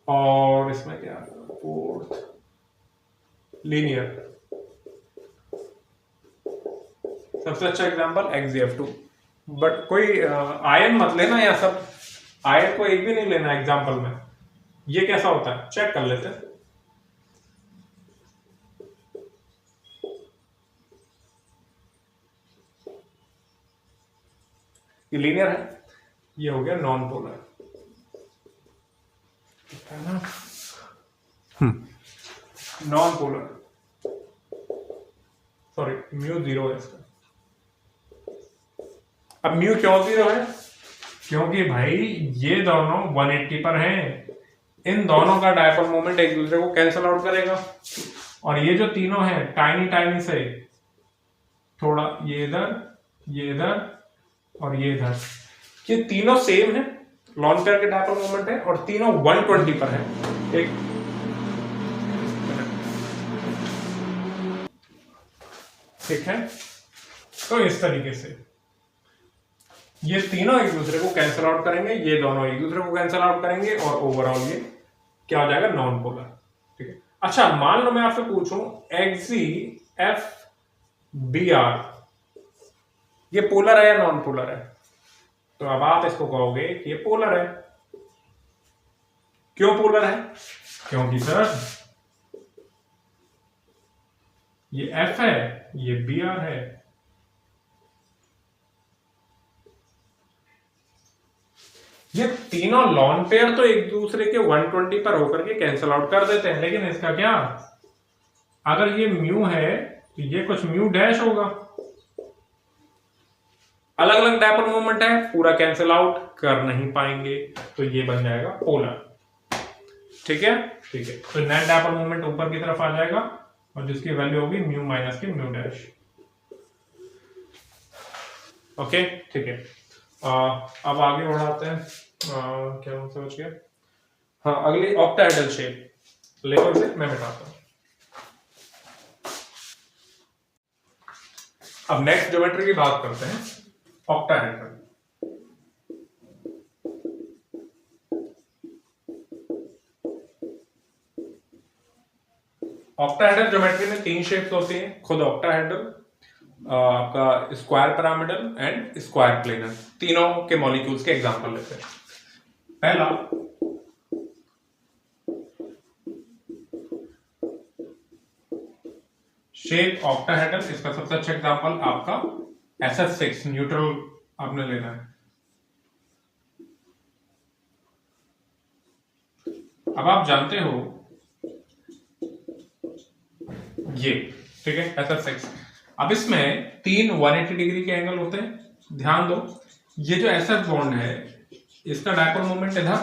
और इसमें क्या? फोर्थ लीनियर, सबसे अच्छा एग्जांपल XeF2, बट कोई आयन मत लेना, या सब आयन को एक भी नहीं लेना एग्जांपल में। ये कैसा होता है चेक कर लेते हैं। ये लीनियर है, ये हो गया नॉन पोलर, है ना? Non polar, sorry mu zero है इसका। अब म्यू क्यों जीरो है? क्योंकि भाई ये दोनों 180 पर हैं, इन दोनों का डायपोल मोमेंट एक दूसरे को कैंसिल आउट करेगा, और ये जो तीनों हैं टाइनी टाइनी से, थोड़ा ये इधर और ये इधर, ये तीनों सेम है, लॉन पेयर के डायपोल मोमेंट है और तीनों 120 पर है। एक ठीक है, तो इस तरीके से ये तीनों एक दूसरे को कैंसिल आउट करेंगे, ये दोनों एक दूसरे को कैंसिल आउट करेंगे, और ओवरऑल ये क्या हो जाएगा? नॉन पोलर, ठीक है। अच्छा मान लो मैं आपसे पूछूं XeFbr, ये पोलर है या नॉन पोलर है? तो अब आप इसको कहोगे कि ये पोलर है। क्यों पोलर है? क्योंकि सर ये F है, ये Br है, ये तीनों लॉन पेयर तो एक दूसरे के 120 पर होकर के कैंसिल आउट कर देते हैं, लेकिन इसका क्या? अगर ये म्यू है तो ये कुछ म्यू डैश होगा, अलग अलग डायपोल मोमेंट है, पूरा कैंसिल आउट कर नहीं पाएंगे, तो ये बन जाएगा पोलर, ठीक है। ठीक है, तो नेट डायपोल मोमेंट ऊपर की तरफ आ जाएगा और जिसकी वैल्यू होगी म्यू माइनस की म्यू डैश, ओके ठीक है। अब आगे बढ़ाते हैं, क्या समझ गया? हाँ, अगली ऑक्टाहेड्रल शेप लेवल से मैं मिटाता हूं। अब नेक्स्ट ज्योमेट्री की बात करते हैं, ऑक्टाहेड्रल। ऑक्टाहेड्रल ज्योमेट्री में 3 शेप्स होती हैं, खुद ऑक्टाहेड्रल, आपका square pyramidal and square planar. तीनों के मॉलिक्यूल्स के एग्जांपल लेते हैं। पहला शेप ऑक्टाहेड्रल, इसका सबसे अच्छा एग्जांपल आपका SF6 न्यूट्रल आपने लेना है। अब आप जानते हो ये, ठीक है, SF6। अब इसमें 3 180 डिग्री के एंगल होते हैं। ध्यान दो, ये जो SF बॉन्ड है इसका डायपोल मोमेंट इधर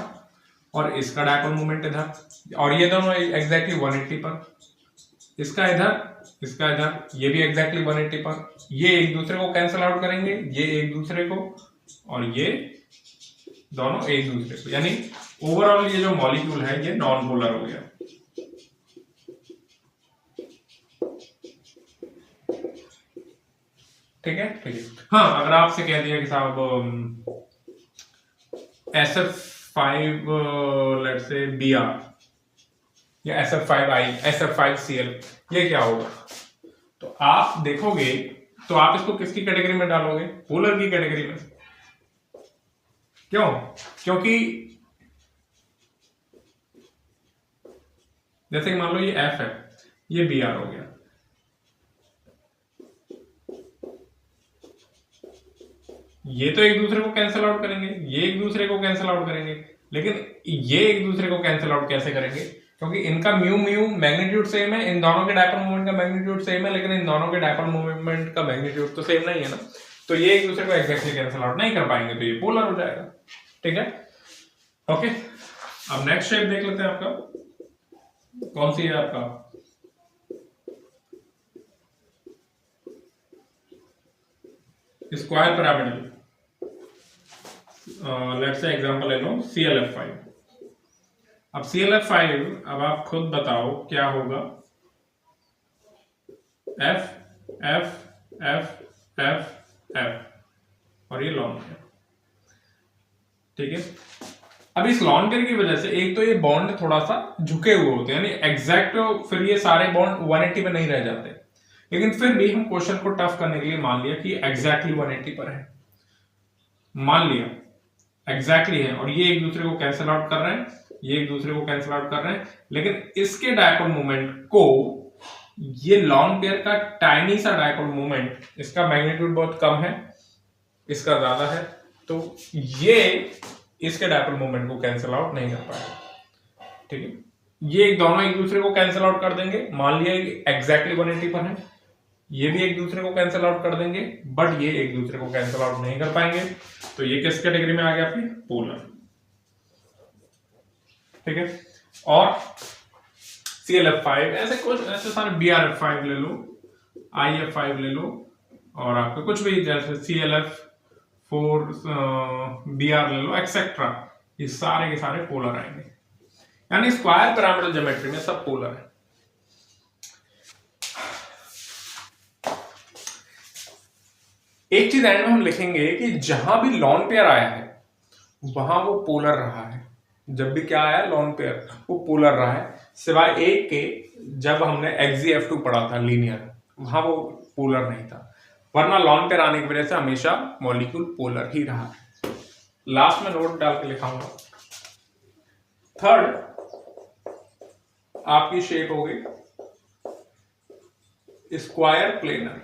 और इसका डायपोल मोमेंट इधर, और ये दोनों एग्जैक्टली 180 पर, इसका इधर, ये भी एग्जैक्टली 180 पर। ये एक दूसरे को कैंसिल आउट करेंगे, ये एक दूसरे को, और ये दोनों एक दूसरे को, यानी ओवरऑल ये जो मॉलिक्यूल है ये नॉन पोलर हो गया। ठीक है, ठीक है। हाँ, अगर आपसे कह दिया कि साहब SF5 लेट्स से Br या SF5I, SF5Cl, ये क्या होगा? तो आप देखोगे तो आप इसको किसकी कैटेगरी में डालोगे? पोलर की कैटेगरी में। क्यों? क्योंकि जैसे कि मान लो ये F है, ये Br हो गया, ये तो एक दूसरे को कैंसिल आउट करेंगे, ये एक दूसरे को कैंसिल आउट करेंगे, लेकिन ये एक दूसरे को कैंसिल आउट कैसे करेंगे? क्योंकि इनका म्यू म्यू मैग्नीट्यूड सेम है, इन दोनों के डायपोल मोमेंट का मैग्नीट्यूड सेम है, लेकिन इन दोनों के डायपोल मोमेंट का मैग्नीट्यूड तो सेम नहीं है ना, तो ये एक दूसरे को एग्जैक्टली कैंसिल आउट नहीं कर पाएंगे, तो ये पोलर हो जाएगा। ठीक है, ओके। अब नेक्स्ट शेप देख लेते हैं, आपका कौन सी है? आपका square pyramidal, let's say example ले लो ClF5। अब ClF5, अब आप खुद बताओ क्या होगा? F F F F F और ये लॉन पेयर। ठीक है, अब इस लॉन पेयर की वजह से एक तो ये बॉन्ड थोड़ा सा झुके हुए होते हैं, यानी एग्जैक्ट फिर ये सारे बॉन्ड 180 पे नहीं रह जाते, लेकिन फिर भी हम क्वेश्चन को टफ करने के लिए मान लिया कि एग्जैक्टली 180 पर है, मान लिया एग्जैक्टली है, और ये एक दूसरे को कैंसिल आउट कर रहे हैं, ये एक दूसरे को कैंसिल आउट कर रहे हैं, लेकिन इसके डायपोल मोमेंट को, ये लॉन पेयर का टाइनी सा डायपोल मोमेंट, इसका मैग्नीट्यूड बहुत कम है, इसका ज्यादा है, तो ये इसके डायपोल मोमेंट को कैंसिल आउट नहीं कर पाएगा। ठीक है, ये दोनों एक दूसरे को कैंसिल आउट कर देंगे, मान लिया एग्जैक्टली 180 पर है, ये भी एक दूसरे को कैंसिल आउट कर देंगे, बट ये एक दूसरे को कैंसिल आउट नहीं कर पाएंगे, तो ये किस कैटेगरी में आ गया? आपकी पोलर। ठीक है, और ClF5 ऐसे कुछ ऐसे सारे BrF5 ले लो, IF5 ले लो, और आपके कुछ भी जैसे ClF4 Br ले लो एक्सेट्रा, ये सारे के सारे पोलर आएंगे, यानी स्क्वायर पिरामिडल ज्योमेट्री में सब पोलर है। एक चीज एंड में हम लिखेंगे कि जहां भी लॉन पेयर आया है वहां वो पोलर रहा है, जब भी क्या आया लॉन पेयर वो पोलर रहा है, सिवाय एक के जब हमने XgF2 पढ़ा था लीनियर, वहां वो पोलर नहीं था, वरना लॉन पेयर आने की वजह से हमेशा मॉलिक्यूल पोलर ही रहा है। लास्ट में नोट डाल के लिखाऊंगा। थर्ड आपकी शेप हो गई स्क्वायर प्लेनर,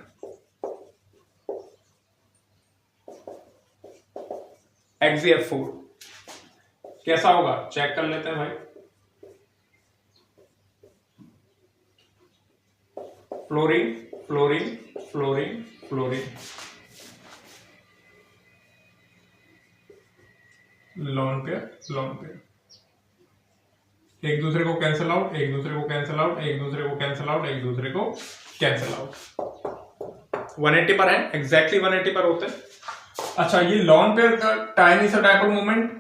XgF4 कैसा होगा चेक कर लेते हैं भाई। Fluorine fluorine fluorine fluorine, lone pair lone pair, एक दूसरे को कैंसिल आउट, एक दूसरे को कैंसिल आउट, एक दूसरे को कैंसिल आउट, एक दूसरे को कैंसिल आउट। 180 पर है, एग्जैक्टली 180 पर होते हैं। अच्छा, ये लॉन पेयर का टाइनी सा डायपोल मोमेंट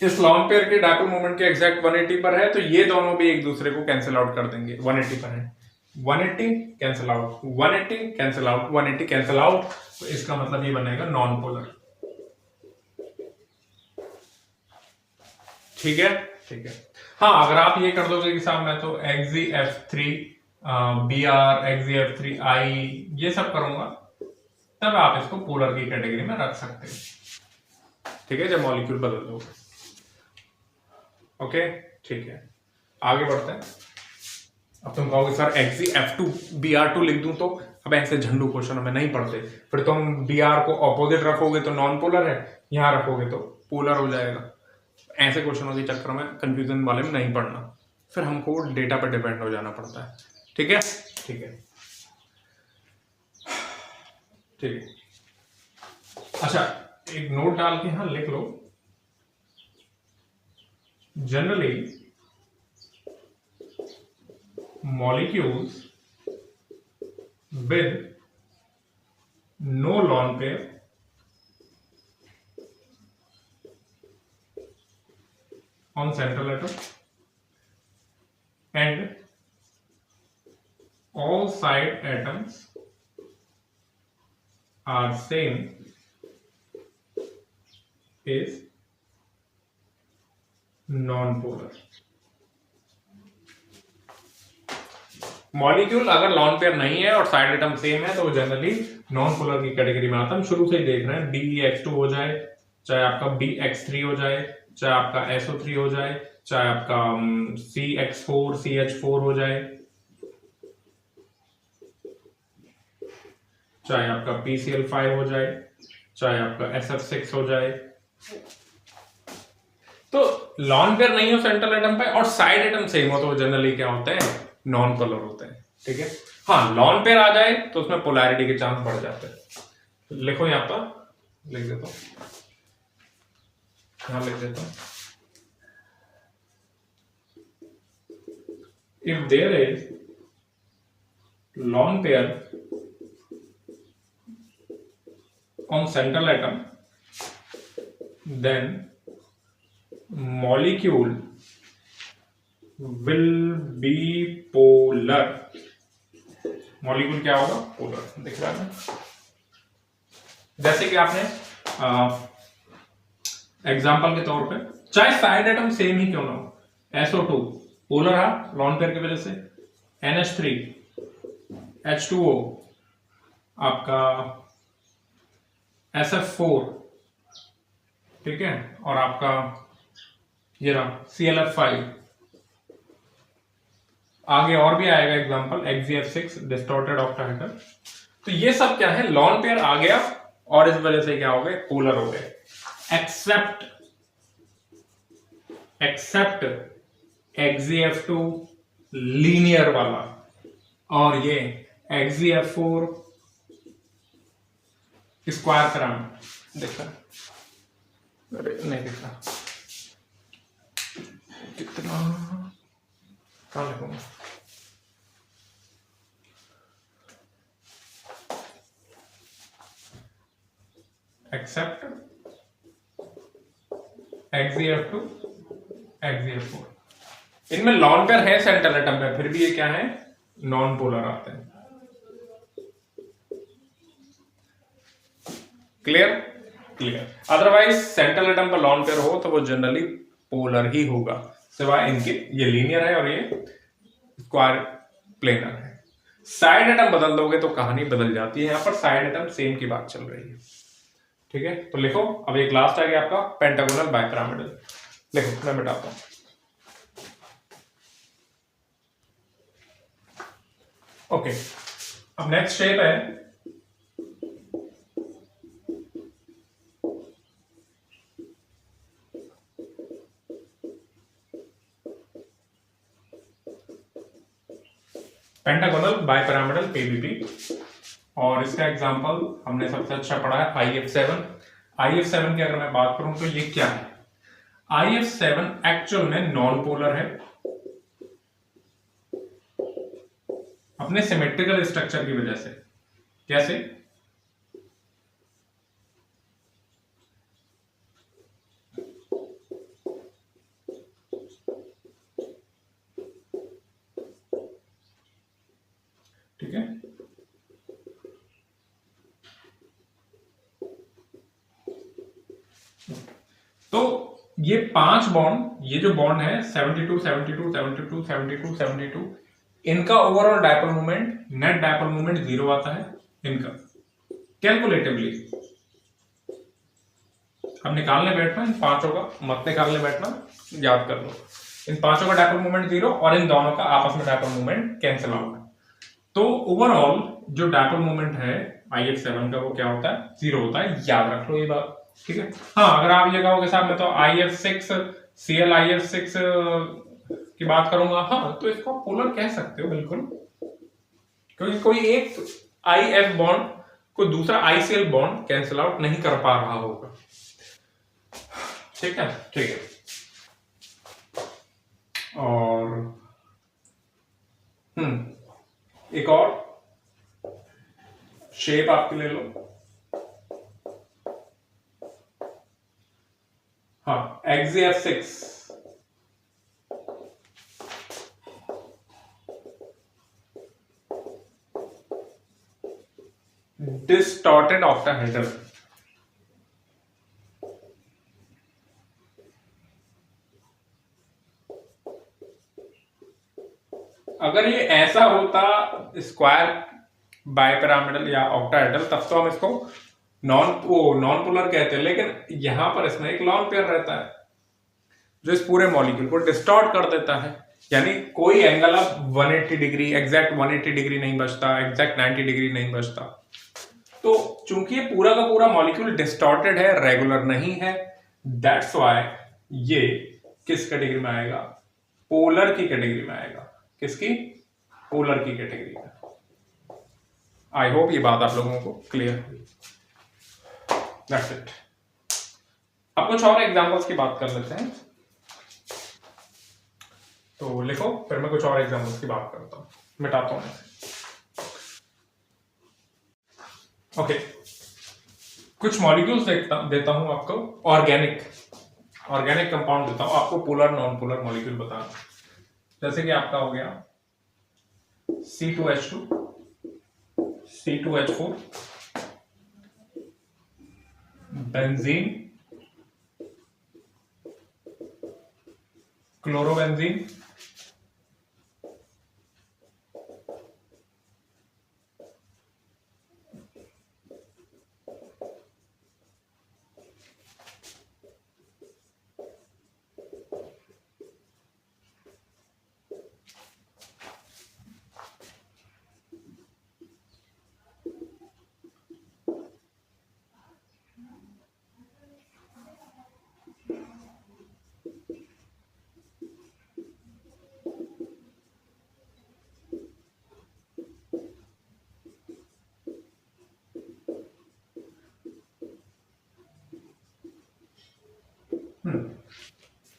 इस लॉन पेयर के डायपोल मोमेंट के एग्जैक्ट 180 पर है, तो ये दोनों भी एक दूसरे को कैंसिल आउट कर देंगे। 180 पर है, 180 cancel out, 180 cancel out, 180 cancel out, तो इसका मतलब ये बनेगा नॉन पोलर। ठीक है, ठीक है। हाँ, अगर आप ये कर दोगे कि साहब मैं तो XgF3 Br XgF3I ये सब करूंगा, तब आप इसको पोलर की कैटेगरी में रख सकते हैं। ठीक है, जब मॉलिक्यूल बदल दोगे। ओके, ठीक है, आगे बढ़ते हैं। अब तुम कहोगे सर XgF2 Br2 लिख दूं तो? अब ऐसे झंडू क्वेश्चन हमें नहीं पढ़ते, फिर तुम Br को ऑपोजिट रखोगे तो नॉन पोलर है, यहां रखोगे तो पोलर हो जाएगा। ऐसे क्वेश्चनों के चक्कर में कंफ्यूजन वाले में नहीं पढ़ना, फिर हमको डेटा पर डिपेंड हो जाना पड़ता है। ठीक है, ठीक है, ठीक है। अच्छा, एक नोट डाल के यहां लिख लो, generally molecules with no lone pair on central atom and all side atoms are same is non-polar। Molecule अगर लॉन पेयर नहीं है और साइड एटम सेम है तो वो जनरली नॉन पोलर की कैटेगरी में आता है। हम शुरू से ही देख रहे हैं DEX2 हो जाए चाहे आपका BX3 हो जाए, चाहे आपका SO3 हो जाए, चाहे आपका CX4 CH4 हो जाए, चाहे आपका PCl5 हो जाए, चाहे आपका SF6 हो जाए। तो लॉन पेयर नहीं हो सेंट्रल एटम पे और साइड एटम सेम हो तो जनरली क्या होते हैं, नॉन पोलर होते हैं। ठीक है, हाँ लॉन पेयर आ जाए तो उसमें पोलैरिटी के चांस बढ़ जाते हैं। लिखो यहां पर, लिख देता हूं, यहां लिख देता हूं, if there is lone pair on central atom then molecule will be polar। Molecule क्या होगा, पोलर। दिख रहा है, जैसे कि आपने एग्जाम्पल के तौर पे, चाहे साइड एटम सेम ही क्यों ना हो, SO2 पोलर है लॉन पेयर की वजह से, NH3 H2O आपका SF4, ठीक है, और आपका ये रहा ClF5। आगे और भी आएगा एग्जांपल, XeF6 डिस्टॉर्टेड ऑक्टाहेड्रल। तो ये सब क्या है, लॉन पेयर आ गया और इस वजह से क्या हो गए, पोलर हो गए। एक्सेप्ट XeF2 लीनियर वाला, और ये XeF4 स्क्वायर पिरामिड। दिख रहा, अरे नहीं दिख रहा, कितना कहां लिखूंगा, एक्सेप्ट XeF2 XeF4। इनमें लॉन पेयर है सेंट्रल एटम पे, फिर भी ये क्या है, नॉन पोलर आते हैं। Clear, clear. Otherwise central atom पर लॉन पेयर हो तो वो जनरली पोलर ही होगा, सिवाय इनके ये लीनियर है और ये स्क्वायर प्लेनर है। साइड एटम बदल दोगे तो कहानी बदल जाती है। यहां पर साइड एटम सेम की बात चल रही है। ठीक है, तो लिखो, अब एक लास्ट आ गया आपका पेंटागोनल बाइपिरामिडल। लिखो, मैं मिटाता हूं। ओके, अब नेक्स्ट शेप है पेंटागोनल बाइपिरामिडल PBP, और इसका एग्जांपल हमने सबसे अच्छा पढ़ा है IF7। IF7 की अगर मैं बात करूं तो ये क्या है, IF7 एक्चुअल में नॉन पोलर है अपने सिमेट्रिकल स्ट्रक्चर की वजह से। कैसे, ठीक है, तो ये 5 बॉन्ड, ये जो बॉन्ड है 72 72 72 72 72, इनका overall dipole movement, net dipole movement 0 आता है इनका कैलकुलेटिवली। अब निकालने बैठना इन पांचों का, मत निकालने बैठना, याद कर लो। इन पांचों का डायपोल मूवमेंट 0 और इन दोनों का आपस में डायपोल मूवमेंट कैंसिल आउट। तो ओवरऑल जो डायपोल मूवमेंट है IF7 का वो क्या होता है, 0 होता है। याद रख लो ये बात, ठीक है। हाँ, अगर आप ये कहोगे साहब मैं तो IF6 ClIF6 की बात करूंगा, हाँ तो इसको पोलर कह सकते हो बिल्कुल, क्योंकि कोई एक IF बॉन्ड को दूसरा ICl बॉन्ड कैंसिल आउट नहीं कर पा रहा होगा। ठीक है, ठीक है। और एक और शेप आपके ले लो, हाँ XeF6, डिस्टॉर्टेड ऑक्टाहेड्रल। अगर ये ऐसा होता स्क्वायर बाइपिरामिडल या ऑक्टाहेड्रल, तब तो हम इसको नॉन पोलर कहते हैं, लेकिन यहां पर इसमें एक लॉन पेयर रहता है जो इस पूरे मॉलिक्यूल को डिस्टॉर्ट कर देता है। यानी कोई एंगल अब 180 डिग्री, एग्जैक्ट 180 डिग्री नहीं बचता, एग्जैक्ट 90 डिग्री नहीं बचता। तो चूंकि ये पूरा का पूरा मॉलिक्यूल डिस्टॉर्टेड है, रेगुलर नहीं है, दैट्स व्हाई ये किस कैटेगरी में आएगा? पोलर की कैटेगरी में आएगा। किसकी? पोलर की कैटेगरी में। आई होप ये बात आप लोगों को क्लियर हुई। That's it. अब कुछ और एग्जांपल्स की बात कर लेते हैं। तो लिखो, फिर मैं कुछ और एग्जांपल्स की बात करता हूं, मिटाता हूं इसे। ओके, कुछ मॉलिक्यूल्स देता हूं आपको, ऑर्गेनिक कंपाउंड देता हूं आपको, पोलर नॉन पोलर मॉलिक्यूल बताना। जैसे कि आपका हो गया C2H2, C2H4, बेंजीन, क्लोरोबेंजीन,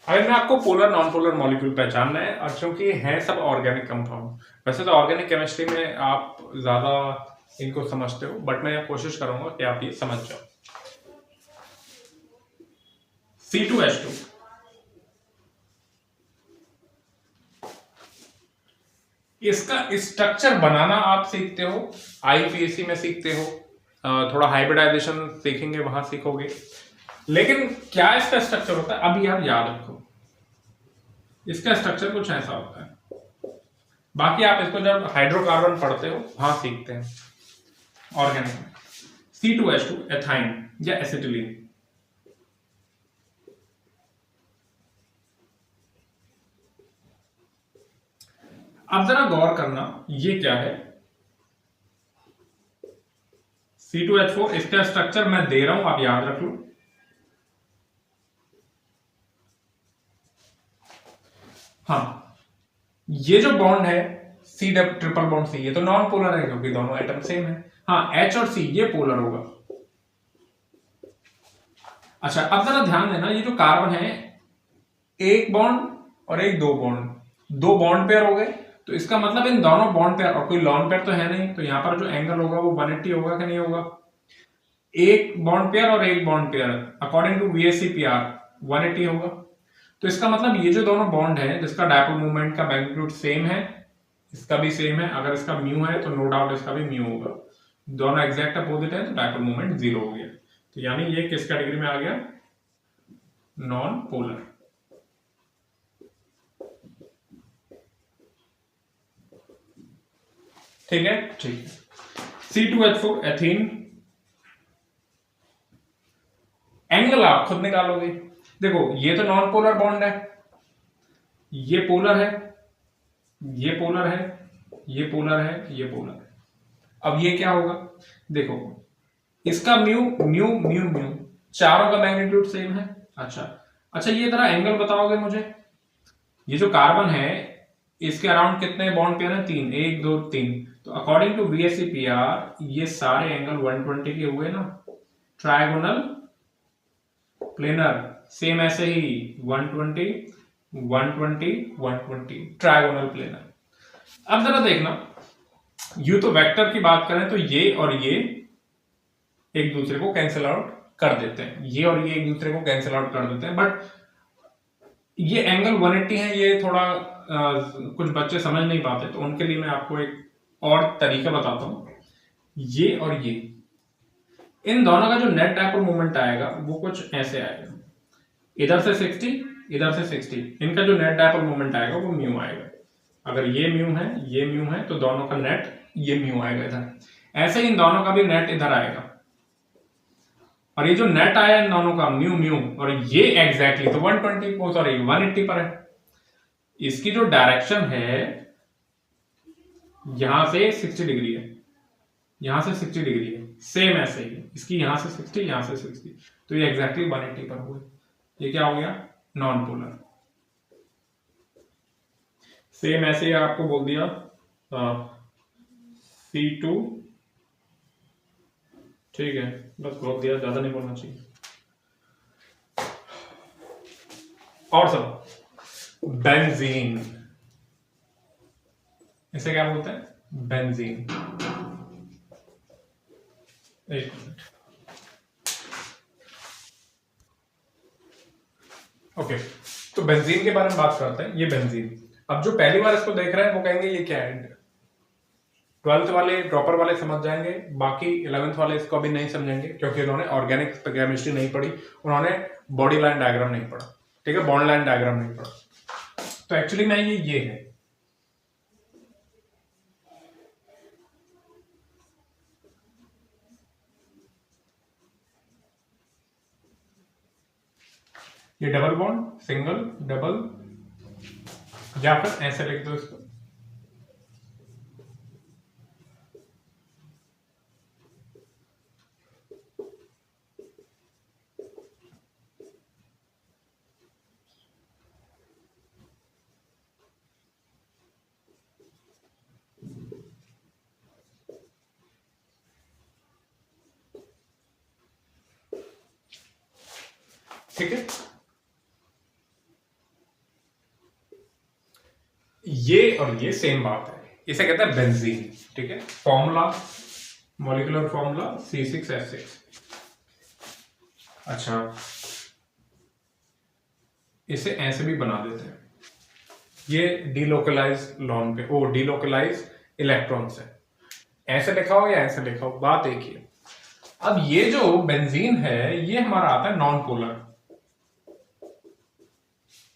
अगर मैं आपको पोलर नॉन पोलर मॉलिक्यूल पहचानना है, और क्योंकि हैं सब ऑर्गेनिक कंपाउंड। वैसे तो ऑर्गेनिक केमिस्ट्री में आप ज्यादा इनको समझते हो, बट मैं कोशिश करूंगा कि आप ये समझ जाओ। C2H2, इसका स्ट्रक्चर बनाना आप सीखते हो, IUPAC में सीखते हो, थोड़ा हाइब्रिडाइजेशन सीखेंगे वहां सीखोगे, लेकिन क्या इसका स्ट्रक्चर होता है अभी आप याद रखो। इसका स्ट्रक्चर कुछ ऐसा होता है, बाकी आप इसको जब हाइड्रोकार्बन पढ़ते हो वहां सीखते हैं ऑर्गेनिक में। C2H2 एथाइन या एसिटिलीन। अब जरा गौर करना, ये क्या है? C2H4, इसका स्ट्रक्चर मैं दे रहा हूं, आप याद रख लो। हाँ, ये जो बॉन्ड है C ट्रिपल बॉन्ड C, ये तो नॉन पोलर है क्योंकि दोनों एटम सेम है। हाँ, H और C ये पोलर होगा। अच्छा, अब जरा ध्यान देना, ये जो कार्बन है, एक बॉन्ड और एक दो बॉन्ड पेयर हो गए, तो इसका मतलब इन दोनों बॉन्ड पेयर, और कोई लॉन पेयर तो है नहीं, तो यहां पर जो एंगल होगा वो 180 होगा कि नहीं होगा? एक बॉन्ड पेयर और एक bond pair according to VSEPR 180 होगा। तो इसका मतलब ये जो दोनों बॉन्ड है जिसका डायपोल मूवमेंट का मैग्नीट्यूड सेम है, इसका भी सेम है, अगर इसका म्यू है तो नो डाउट इसका भी म्यू होगा। दोनों एग्जैक्ट अपोजिट है तो डायपोल मूवमेंट 0 हो गया। तो यानी ये किस कैटेगरी में आ गया? Non polar. ठीक है, ठीक है। C2H4 एथीन, एंगल आप खुद निकालोगे। देखो, ये तो नॉन पोलर बॉन्ड है, ये पोलर है, ये पोलर है, ये पोलर है, ये पोलर है। अब ये क्या होगा? देखो, इसका म्यू म्यू म्यू म्यू, चारों का मैग्नीट्यूड सेम है। अच्छा, ये जरा एंगल बताओगे मुझे। ये जो कार्बन है, इसके अराउंड कितने बॉन्ड पेयर हैं? 3, 1 2 3। तो अकॉर्डिंग टू VSEPR ये सारे एंगल 120 के हुए ना, ट्रायगोनल प्लेनर। सेम ऐसे ही 120 120 120 ट्रायगोनल प्लेनर। अब जरा देखना, यू तो वेक्टर की बात करें तो ये और ये एक दूसरे को कैंसिल आउट कर देते हैं, ये और ये एक दूसरे को कैंसिल आउट कर देते हैं, बट ये एंगल 180 है, ये थोड़ा कुछ बच्चे समझ नहीं पाते, तो उनके लिए मैं आपको एक और तरीका बताता हूं। ये और ये, इन दोनों का जो नेट डायपोल मोमेंट आएगा वो कुछ ऐसे आएगा, इधर से 60 इधर से 60, इनका जो नेट डायपोल मोमेंट आएगा वो म्यू आएगा। अगर ये म्यू है, ये म्यू है, तो दोनों का नेट ये म्यू आएगा इधर। ऐसे इन दोनों का भी नेट इधर आएगा, और ये जो नेट आया इन दोनों का म्यू म्यू, और ये एग्जैक्टली तो 120 सॉरी 180 पर है। इसकी जो डायरेक्शन है यहां से 60 डिग्री है, यहां से 60 डिग्री है, सेम ऐसे ही इसकी यहां से 60 यहां से 60, तो ये एग्जैक्टली 180 पर हुए। ये क्या हो गया? Non polar. सेम ऐसे ही आपको बोल दिया C2, ठीक है, बस बोल दिया, ज्यादा नहीं बोलना चाहिए। और सब बेंजीन, इसे क्या बोलते हैं? बेंजीन। एक मिनट, ओके, तो बेंजीन के बारे में बात करते हैं। ये बेंजीन, अब जो पहली बार इसको देख रहे हैं वो कहेंगे ये क्या है। 12th वाले ड्रॉपर वाले समझ जाएंगे, बाकी 11th वाले इसको अभी नहीं समझेंगे क्योंकि उन्होंने ऑर्गेनिक केमिस्ट्री नहीं पढ़ी, उन्होंने बॉडी लाइन डायग्राम नहीं पढ़ा, ठीक है, बॉन्ड लाइन डायग्राम नहीं पढ़ा। तो एक्चुअली में ये है, ये डबल बॉन्ड, सिंगल, डबल, या फिर ऐसे लिख दो इसको, ठीक है। ये और ये सेम बात है, इसे कहते हैं बेंजीन, ठीक है। Formula, molecular formula C6H6। अच्छा, इसे ऐसे भी बना देते हैं, ये डीलोकलाइज लॉन पे, ओ डीलोकलाइज इलेक्ट्रॉन से, ऐसे लिखा हो या ऐसे लिखा हो, बात एक ही है। अब ये जो बेंजीन है ये हमारा आता है नॉन पोलर।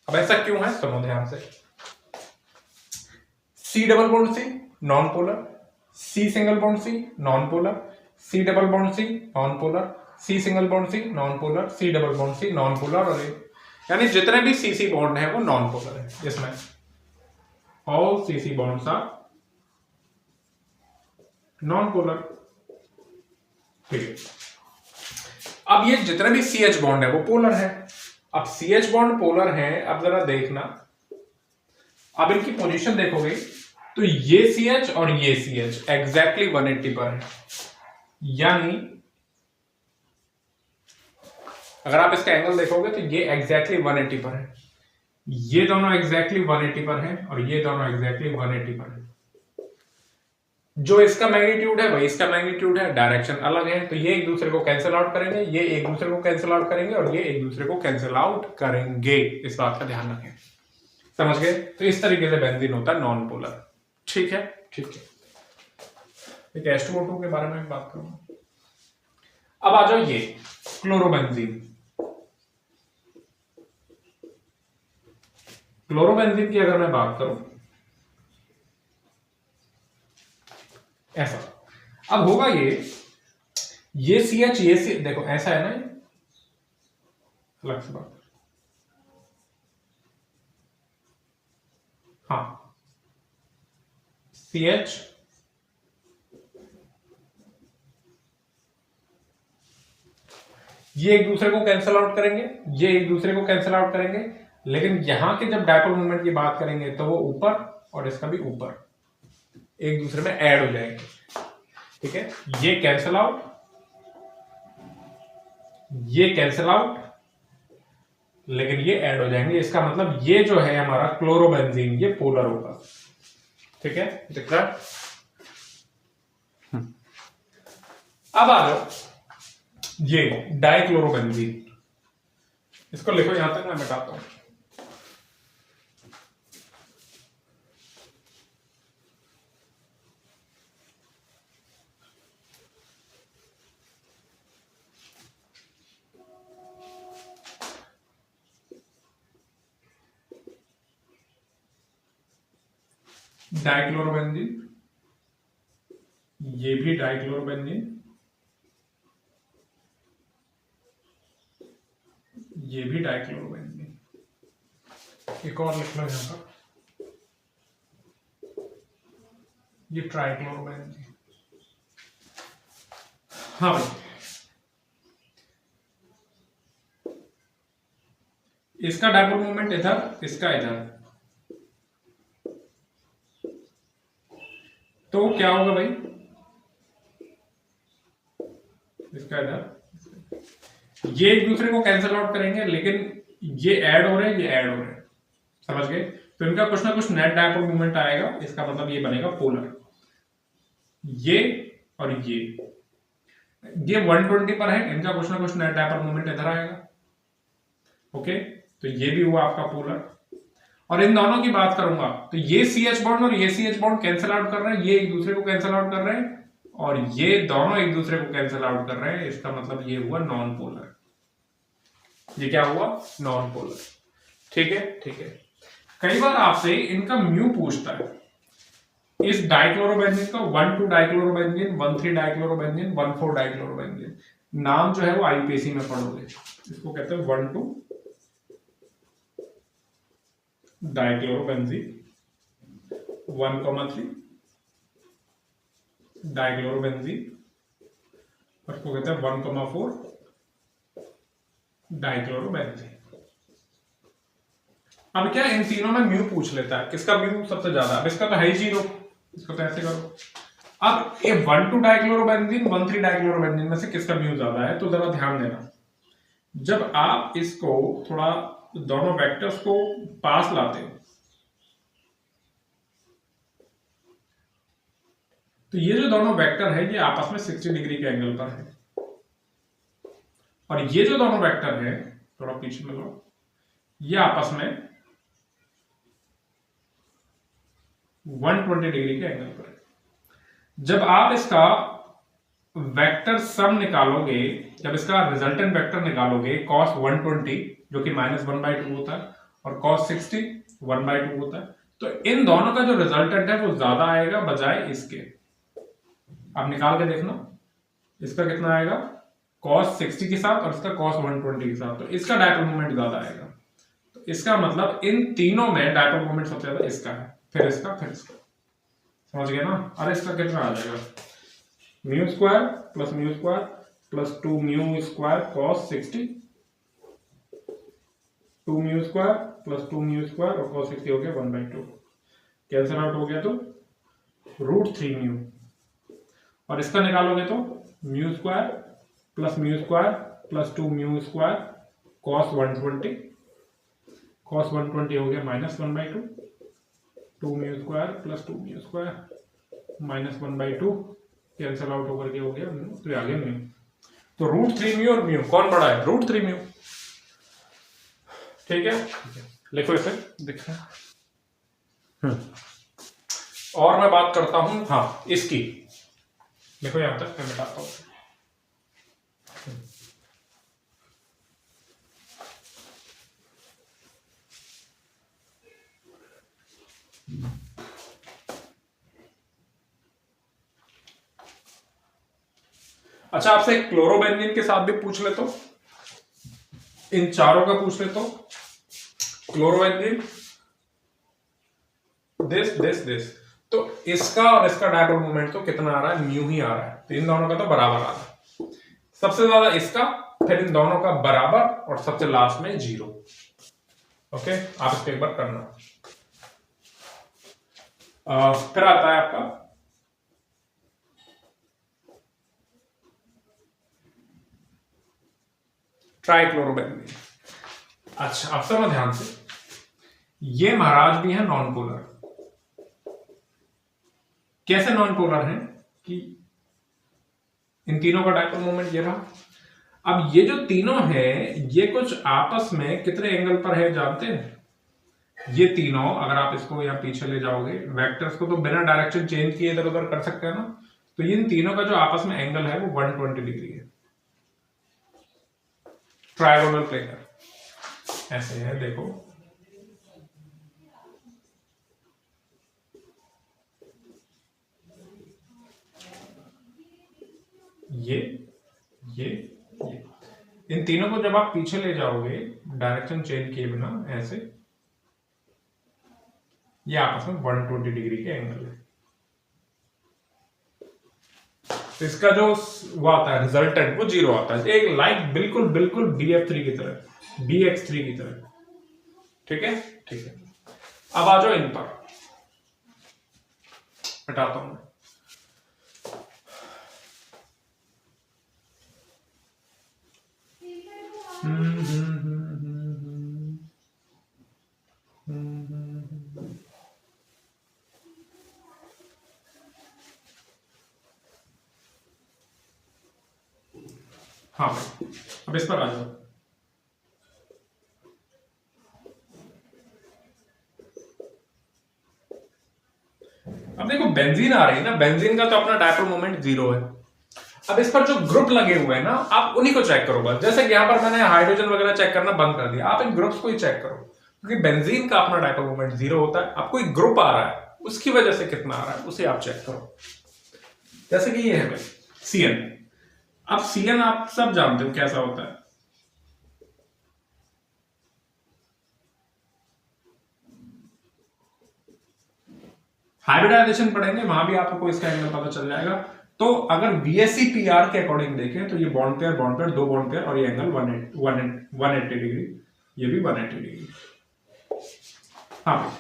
अब ऐसा क्यों है, सुनो ध्यान से। C double bond C non polar, C single bond C non polar, C double bond C non polar, C single bond C non polar, C double bond C non polar, और यानी जितने भी CC बॉन्ड है वो non polar है इसमें। All CC bonds are non polar, ठीक है। अब ये जितने भी CH बॉन्ड है वो पोलर है। अब CH बॉन्ड पोलर है, अब जरा देखना, अब इनकी पोजीशन देखोगे तो ये CH और ये CH एग्जैक्टली 180 पर है, यानी अगर आप इसका एंगल देखोगे तो ये एग्जैक्टली 180 पर है, ये दोनों एग्जैक्टली 180 पर है, और ये दोनों एग्जैक्टली 180 पर है। जो इसका मैग्नीट्यूड है वही इसका मैग्नीट्यूड है, डायरेक्शन अलग है, तो ये एक दूसरे को कैंसिल आउट करेंगे, ये एक दूसरे को कैंसिल आउट करेंगे, और ये एक दूसरे को कैंसिल आउट करेंगे। इस बात का ध्यान रखें, समझ गए? तो इस तरीके से बेंजीन होता है नॉन पोलर, ठीक है, ठीक है। एक H2O2 के बारे में बात करूंगा। अब आ जाओ ये क्लोरोबेंजीन। क्लोरोबेंजीन की अगर मैं बात करूं ऐसा, अब होगा ये CH ये C, देखो ऐसा है ना, ये अलग से बात, हाँ, CH ये एक दूसरे को कैंसिल आउट करेंगे, ये एक दूसरे को कैंसिल आउट करेंगे, लेकिन यहां के जब डायपोल मोमेंट की बात करेंगे तो वो ऊपर और इसका भी ऊपर एक दूसरे में ऐड हो जाएंगे, ठीक है। ये कैंसिल आउट, ये कैंसिल आउट, लेकिन ये ऐड हो जाएंगे, इसका मतलब ये जो है हमारा क्लोरोबेंजीन ये पोलर होगा, ठीक है, दिख रहा है। अब आ जाओ ये डाइक्लोरोबेंजीन, इसको लिखो, यहां तक मैं बताता हूं। डाइक्लोरोबेंजीन, ये भी डाइक्लोरोबेंजीन, ये भी डाइक्लोरोबेंजीन। एक और लिख लो यहाँ पर, ये ट्राइक्लोरोबेंजीन। हाँ भाई, इसका डाइपोल मोमेंट इधर, इसका इधर, तो क्या होगा भाई, इसका इधर, ये एक दूसरे को कैंसिल आउट करेंगे, लेकिन ये ऐड हो रहे हैं, ये ऐड हो रहे हैं, समझ गए? तो इनका कुछ ना कुछ नेट डाइपोल मोमेंट आएगा, इसका मतलब ये बनेगा पोलर। ये और ये 120 पर है, इनका कुछ ना कुछ नेट डाइपोल मोमेंट इधर आएगा। ओके, तो ये भी हुआ आपका पोलर। और इन दोनों की बात करूंगा तो ये CH बॉन्ड और ये CH बॉन्ड कैंसिल आउट कर रहे हैं, ये एक दूसरे को कैंसिल आउट कर रहे हैं, और ये दोनों एक दूसरे को कैंसिल आउट कर रहे हैं। इसका मतलब ये हुआ नॉन पोलर। ये क्या हुआ? Non polar. ठीक है, ठीक है। कई बार आपसे इनका म्यू पूछता है। इस डाइक्लोरोबेंजीन का 1,2 डाइक्लोरोबेंजीन, 1,3 डाइक्लोरोबेंजीन, 1,4 डाइक्लोरोबेंजीन, नाम जो है वो आईपीएसी में पढ़ोगे। इसको कहते हैं 1,2 डाइक्लोरोबेंजीन, 1,3 डाइक्लोरोबेंजीन, और इसको कहते हैं 1,4 डाइक्लोरोबेंजीन। अब क्या इन तीनों में म्यू पूछ लेता है, किसका म्यू सबसे ज्यादा? अब इसका तो है ही 0, इसको तो ऐसे करो। अब ये 1,2 डाइक्लोरोबेंजीन, 1,3 डाइक्लोरोबेंजीन में से किसका म्यू ज्यादा है? तो जरा ध्यान देना, जब आप इसको थोड़ा दोनों वेक्टर्स को पास लाते हो तो ये जो दोनों वेक्टर है ये आपस में 60 डिग्री के एंगल पर है, और ये जो दोनों वेक्टर है, थोड़ा पीछे में लो, ये आपस में 120 डिग्री के एंगल पर है। जब आप इसका वेक्टर सम निकालोगे, जब इसका रिजल्टेंट वेक्टर निकालोगे, cos 120 जो कि -1/2 होता है, और cos 60 1/2 होता है, तो इन दोनों का जो रिजल्टेंट है वो ज्यादा आएगा बजाय इसके। आप निकाल के देखना, इसका कितना आएगा cos 60 के साथ, और इसका cos 120 के साथ, तो इसका डाइपोल मोमेंट ज्यादा आएगा। तो इसका मतलब इन तीनों में डाइपोल मोमेंट सबसे ज्यादा इसका है, फिर इसका, फिर इसका। समझ गए ना? अरे इसका कितना आ जाएगा, mu square plus mu square plus 2 mu square cos 60, 2 mu square plus 2 mu square और cos 60 हो गया 1/2, कैंसिल आउट हो गया तो √3 म्यू, और इसका निकालोगे तो mu square plus 2 mu square cos 120, cos 120 हो गया -1/2, 2 mu square plus 2 mu square -1/2, cancel out होकर के हो गया म्यू, तो आ गया म्यू। तो √3 म्यू और म्यू कौन बड़ा है? √3 म्यू। ठीक है, लिखो इसे, दिख रहा है। और मैं बात करता हूं, हाँ, इसकी देखो, यहां तक मैं मिटाता हूं। अच्छा, आपसे क्लोरोबेंजीन के साथ भी पूछ ले तो, इन चारों का पूछ ले तो, क्लोरोबेंजीन दिस, तो इसका और इसका डाइपोल मोमेंट तो कितना आ रहा है? म्यू ही आ रहा है, तो इन दोनों का तो बराबर आ रहा है। सबसे ज्यादा इसका, फिर इन दोनों का बराबर, और सबसे लास्ट में 0। ओके, आप इसको एक बार करना। फिर आता है आपका ट्राइक्लोरोबेंजीन। अच्छा, अब समझ ध्यान से, ये महाराज भी है नॉन पोलर। कैसे नॉन पोलर है कि इन तीनों का डाइपोल मोमेंट ये रहा। अब ये जो तीनों है ये कुछ आपस में कितने एंगल पर है जानते हैं? ये तीनों, अगर आप इसको यहाँ पीछे ले जाओगे, वेक्टर्स को तो बिना डायरेक्शन चेंज किए इधर उधर कर सकते हैं ना, तो इन तीनों का जो आपस में एंगल है वो 120 डिग्री है। ट्रायगोनल प्लेनर ऐसे है, देखो, ये इन तीनों को जब आप पीछे ले जाओगे डायरेक्शन चेंज किए बिना ऐसे ये आपस में 120 डिग्री के एंगल है। तो इसका जो वो आता है रिजल्टेंट वो 0 आता है, एक लाइक बिल्कुल बिल्कुल BF3 की तरह, BX3 की तरह। ठीक है, ठीक है। अब आ जाओ इन पर, हटाता हूं मैं। हाँ भाई, अब इस पर आ जाओ। अब देखो बेंजीन आ रही है ना, बेंजीन का तो अपना डायपोल मोमेंट 0 है। अब इस पर जो ग्रुप लगे हुए हैं ना, आप उन्हीं को चेक करो बस। जैसे कि यहां पर मैंने हाइड्रोजन वगैरह चेक करना बंद कर दिया, आप इन ग्रुप्स को ही चेक करो, क्योंकि बेंजीन का अपना डायपोल मोमेंट 0 होता है। अब कोई ग्रुप आ रहा है, उसकी वजह से कितना आ रहा है उसे आप चेक करो। जैसे कि ये है भाई CN। अब CN आप सब जानते हो कैसा होता है। हाइब्रिडाइजेशन पढ़ेंगे, वहां भी आपको इसका एंगल पता चल जाएगा। तो अगर VSEPR के अकॉर्डिंग देखें तो ये बॉन्ड पेयर, दो बॉन्ड पेयर, और ये एंगल 180 डिग्री, ये भी 180 डिग्री। हाँ,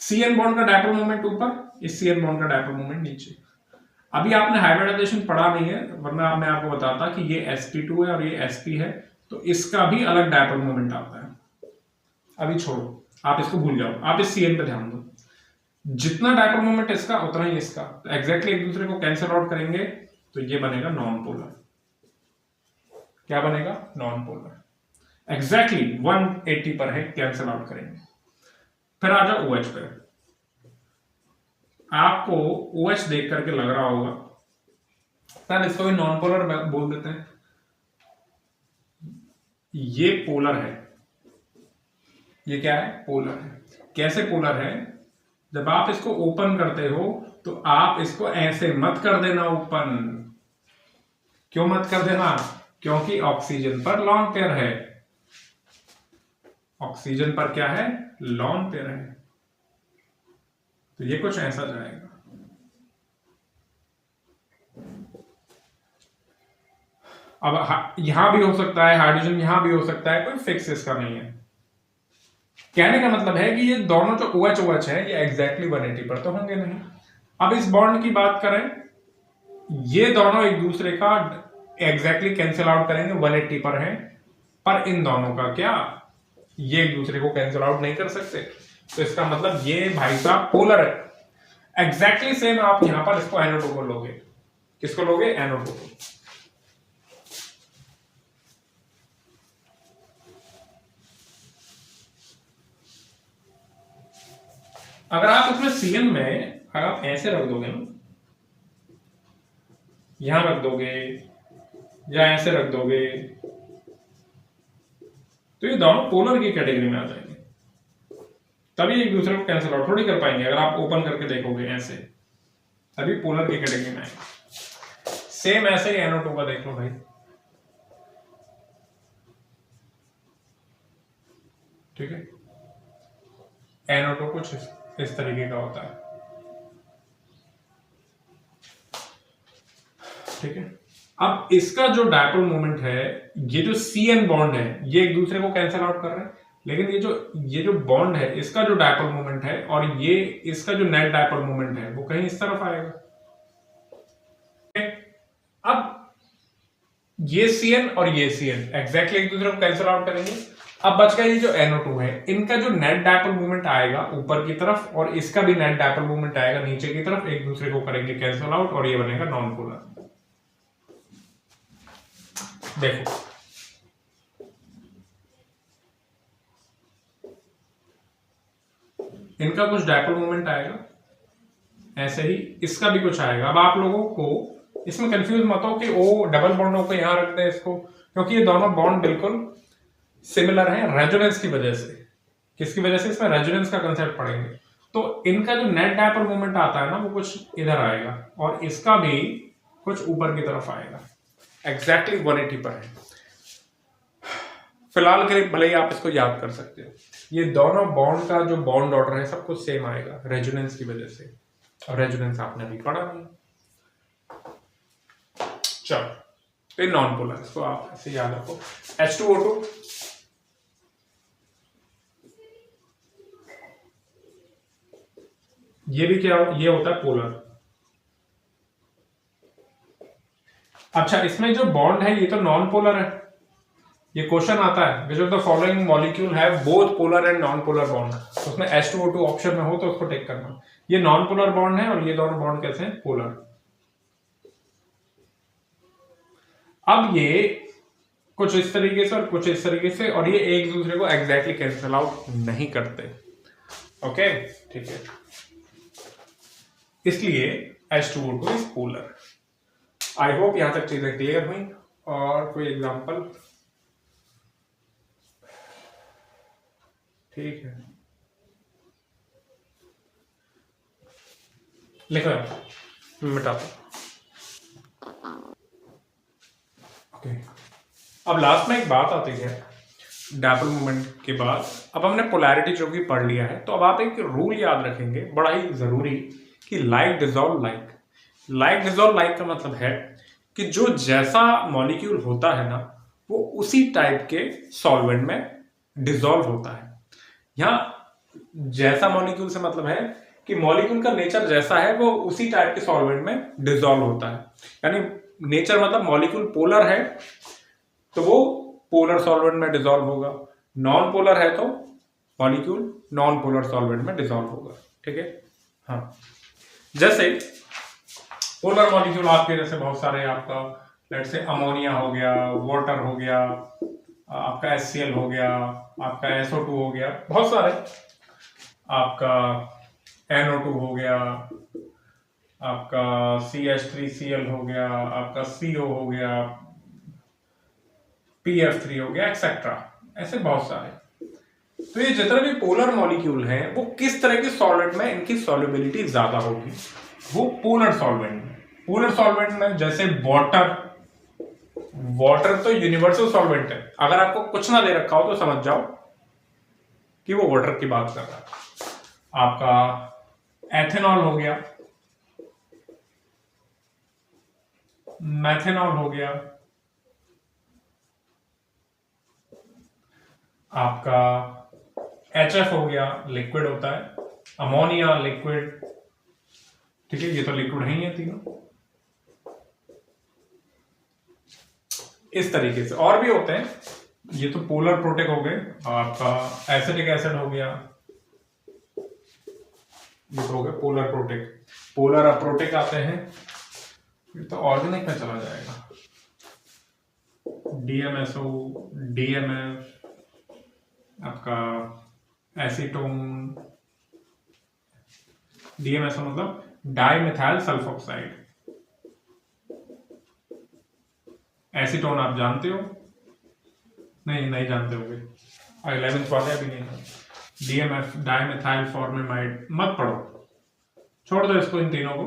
CN बॉन्ड का डायपोल मोमेंट ऊपर, इस CN बॉन्ड का डायपोल मोमेंट नीचे। अभी आपने हाइब्रिडाइजेशन पढ़ा नहीं है, वरना मैं आपको बताता कि ये sp2 है और ये sp है, तो इसका भी अलग डायपोल मोमेंट आता है। अभी छोड़ो, आप इसको भूल जाओ, आप इस CN पे ध्यान दो। जितना डायपोल मोमेंट इसका उतना ही इसका, तो एग्जैक्टली एक दूसरे को कैंसिल आउट करेंगे तो ये बनेगा नॉन पोलर। क्या बनेगा? Non polar. एग्जैक्टली 180 पर है, कैंसिल आउट करेंगे। फिर आ जाओ OH पे। आपको OH देख करके लग रहा होगा सर इसको भी नॉन पोलर बोल देते हैं। ये पोलर है, ये क्या है? पोलर है। कैसे पोलर है? जब आप इसको ओपन करते हो तो आप इसको ऐसे मत कर देना ओपन। क्यों मत कर देना? क्योंकि ऑक्सीजन पर लॉन पेयर है। ऑक्सीजन पर क्या है? लॉन पेयर है। तो ये कुछ ऐसा जाएगा। अब यहां भी हो सकता है हाइड्रोजन, यहां भी हो सकता है, कोई फिक्स इसका नहीं है। कहने का मतलब है कि ये दोनों जो OH OH है ये एग्जैक्टली 180 पर तो होंगे नहीं। अब इस बॉन्ड की बात करें, ये दोनों एक दूसरे का एग्जैक्टली कैंसिल आउट करेंगे, 180 पर है, पर इन दोनों का क्या, ये एक दूसरे को कैंसिल आउट नहीं कर सकते। तो इसका मतलब ये भाई साहब पोलर है। एग्जैक्टली सेम आप यहां पर इसको NO2 को लोगे। किसको लोगे? NO2 को। अगर आप इसमें CN में अगर आप ऐसे रख दोगे ना, यहां रख दोगे या ऐसे रख दोगे, तो ये दोनों पोलर की कैटेगरी में आ जाएंगे। तभी एक दूसरे को कैंसिल आउट थोड़ी कर पाएंगे। अगर आप ओपन करके देखोगे ऐसे, तभी पोलर की कैटेगरी में आएंगे। सेम ऐसे ही NO2 का देख लो भाई। ठीक है, NO2 कुछ इस तरीके का होता है। ठीक है, अब इसका जो डायपोल मोमेंट है, ये जो CN बॉन्ड है ये एक दूसरे को कैंसिल आउट कर रहे हैं, लेकिन ये जो बॉन्ड है इसका जो डायपोल मोमेंट है और ये इसका जो नेट डायपोल मोमेंट है वो कहीं इस तरफ आएगा। अब ये CN और ये CN एग्जैक्टली एक दूसरे को कैंसिल आउट करेंगे। अब बच गया ये जो NO2 है, इनका जो नेट डायपोल मोमेंट आएगा ऊपर की तरफ और इसका भी नेट डायपोल मोमेंट आएगा नीचे की तरफ, एक दूसरे को करेंगे कैंसिल आउट और ये बनेगा नॉन पोलर। देखो इनका कुछ डायपोल मोमेंट आएगा, ऐसे ही इसका भी कुछ आएगा। अब आप लोगों को इसमें कंफ्यूज मत हो कि ओ डबल बॉन्ड को यहां रख दें इसको, क्योंकि ये दोनों बॉन्ड बिल्कुल सिमिलर हैं रेजोनेंस की वजह से। किसकी वजह से? इसमें रेजोनेंस का कंसेप्ट पढ़ेंगे। तो इनका जो नेट डायपोल मोमेंट आता है ना वो कुछ इधर आएगा और इसका भी कुछ ऊपर की तरफ आएगा। एग्जैक्टली 180 पर है। फिलहाल के लिए भले ही आप इसको याद कर सकते हो। ये दोनों बॉन्ड का जो बॉन्ड ऑर्डर है सब कुछ सेम आएगा रेजोनेंस की वजह से, और रेजोनेंस आपने अभी पढ़ा नहीं। चलो ये नॉन पोलर, इसको आप ऐसे याद रखो। H2O2 ये भी क्या, ये होता है पोलर। अच्छा, इसमें जो बॉन्ड है ये तो नॉन पोलर है। ये क्वेश्चन आता है which of the following molecule have both polar and non polar bond, तो उसमें H2O2 ऑप्शन में हो तो उसको टिक करना। ये नॉन पोलर बॉन्ड है और ये दोनों बॉन्ड कैसे हैं, पोलर। अब ये कुछ इस तरीके से और कुछ इस तरीके से, और ये एक दूसरे को एग्जैक्टली कैंसिल आउट नहीं करते। ओके ठीक है, इसलिए H2O2 is polar. I hope यहां तक चीजें क्लियर हुई। और कोई एग्जांपल? ठीक है, लिखो मिटाता। ओके, अब लास्ट में एक बात आती है डायपोल मोमेंट के बाद। अब हमने पोलैरिटी जो कि पढ़ लिया है, तो अब आप एक रूल याद रखेंगे बड़ा ही जरूरी कि like dissolve like. Like dissolve like का मतलब है कि जो जैसा मॉलिक्यूल होता है ना, वो उसी टाइप के सॉल्वेंट में डिसॉल्व होता है। यहाँ जैसा मॉलिक्यूल से मतलब है कि मॉलिक्यूल का नेचर जैसा है वो उसी टाइप के सॉल्वेंट में डिसॉल्व होता है। यानी नेचर मतलब मॉलिक्यूल पोलर है तो वो पोलर सॉल्वेंट में डिसॉल्व होगा, नॉन पोलर है तो मॉलिक्यूल नॉन पोलर सॉल्वेंट में डिसॉल्व होगा। ठीक है, हाँ। जैसे पोलर मॉलिक्यूल आपके जैसे बहुत सारे, आपका लेट्स से अमोनिया हो गया, वाटर हो गया, आपका HCl हो गया, आपका SO2 हो गया, बहुत सारे, आपका NO2 हो गया, आपका CH3Cl हो गया, आपका CO हो गया, PF3 हो गया, एक्सेट्रा, ऐसे बहुत सारे। तो ये जितने भी पोलर मॉलिक्यूल हैं वो किस तरह के सॉल्वेंट में इनकी सॉल्युबिलिटी ज्यादा होगी, वो पोलर सॉल्वेंट में। पोलर सॉल्वेंट में जैसे वाटर, वाटर तो यूनिवर्सल सॉल्वेंट है, अगर आपको कुछ ना दे रखा हो तो समझ जाओ कि वो वाटर की बात कर रहा है। आपका एथेनॉल हो गया, मैथेनॉल हो गया, आपका HF हो गया, लिक्विड होता है, अमोनिया लिक्विड। ठीक है, ये तो लिक्विड ही है तीनों। इस तरीके से और भी होते हैं, ये तो पोलर प्रोटेक हो गए। आपका एसिटिक एसिड हो गया, ये तो हो गया पोलर प्रोटेक। पोलर अप्रोटेक आते हैं, ये तो ऑर्गेनिक में चला जाएगा, DMSO, DMF, आपका एसीटोन। DMSO मतलब डाइमिथाइल सल्फोक्साइड। एसीटोन आप जानते हो? नहीं जानते होगे, 11th वाले अभी नहीं। DMF डाइमिथाइल फॉर्मेमाइड, मत पढ़ो, छोड़ दो इसको, इन तीनों को।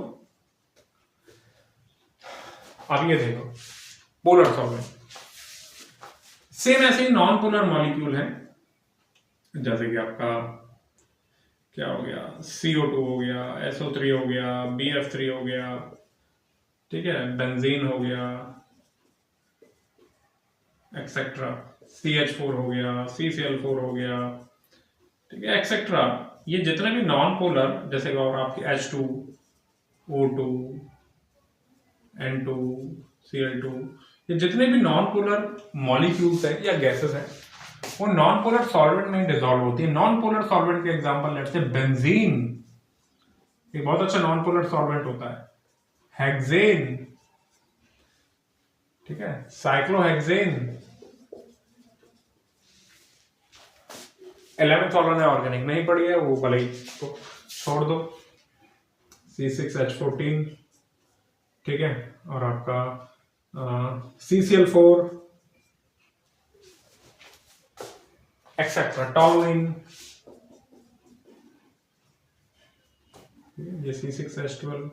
अब ये देखो पोलर सॉल्वेंट, सेम ऐसे ही नॉन पोलर मॉलिक्यूल है, जैसे कि आपका क्या हो गया, CO2 हो गया, SO3 हो गया, BF3 हो गया, ठीक है, बेंजीन हो गया, एक्सेट्रा, CH4 हो गया, CCl4 हो गया, ठीक है, एक्सेट्रा। ये जितने भी नॉन पोलर, जैसे और आपकी H2, O2, N2, Cl2, ये जितने भी नॉन पोलर मॉलिक्यूल्स हैं या गैसेस हैं, वो नॉन पोलर सॉल्वेंट में डिसॉल्व होती है। नॉन पोलर सॉल्वेंट के एग्जांपल लेट्स से बेंजीन, ये बहुत अच्छा नॉन पोलर सॉल्वेंट होता है। हेक्सेन, ठीक है, साइक्लोहेक्सेन। 11th वालों ने ऑर्गेनिक नहीं पढ़ी है, वो भले ही तो छोड़ दो। C6H14, ठीक है, और आपका CCl4, एक्सेट्रा, टॉलुइन, ये C6H12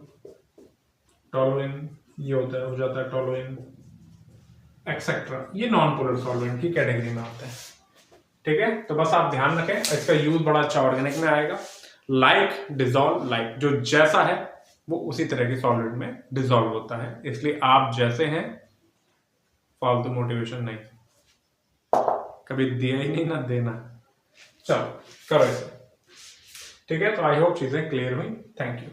टॉलुइन, ये होता है, हो जाता है टॉलुइन। एक्सेट्रा, ये नॉन पोलर सॉल्वेंट की कैटेगरी में आते हैं। ठीक है, तो बस आप ध्यान रखें, इसका यूज बड़ा अच्छा ऑर्गेनिक में आएगा। लाइक डिजॉल्व, लाइक जो जैसा है वो उसी तरह के सॉलिड में डिजॉल्व होता है, इसलिए आप जैसे हैं, फालतू मोटिवेशन नहीं, कभी दिया ही नहीं ना देना। चलो करो इसे। ठीक है, तो आई होप चीजें क्लियर हुई। Thank you.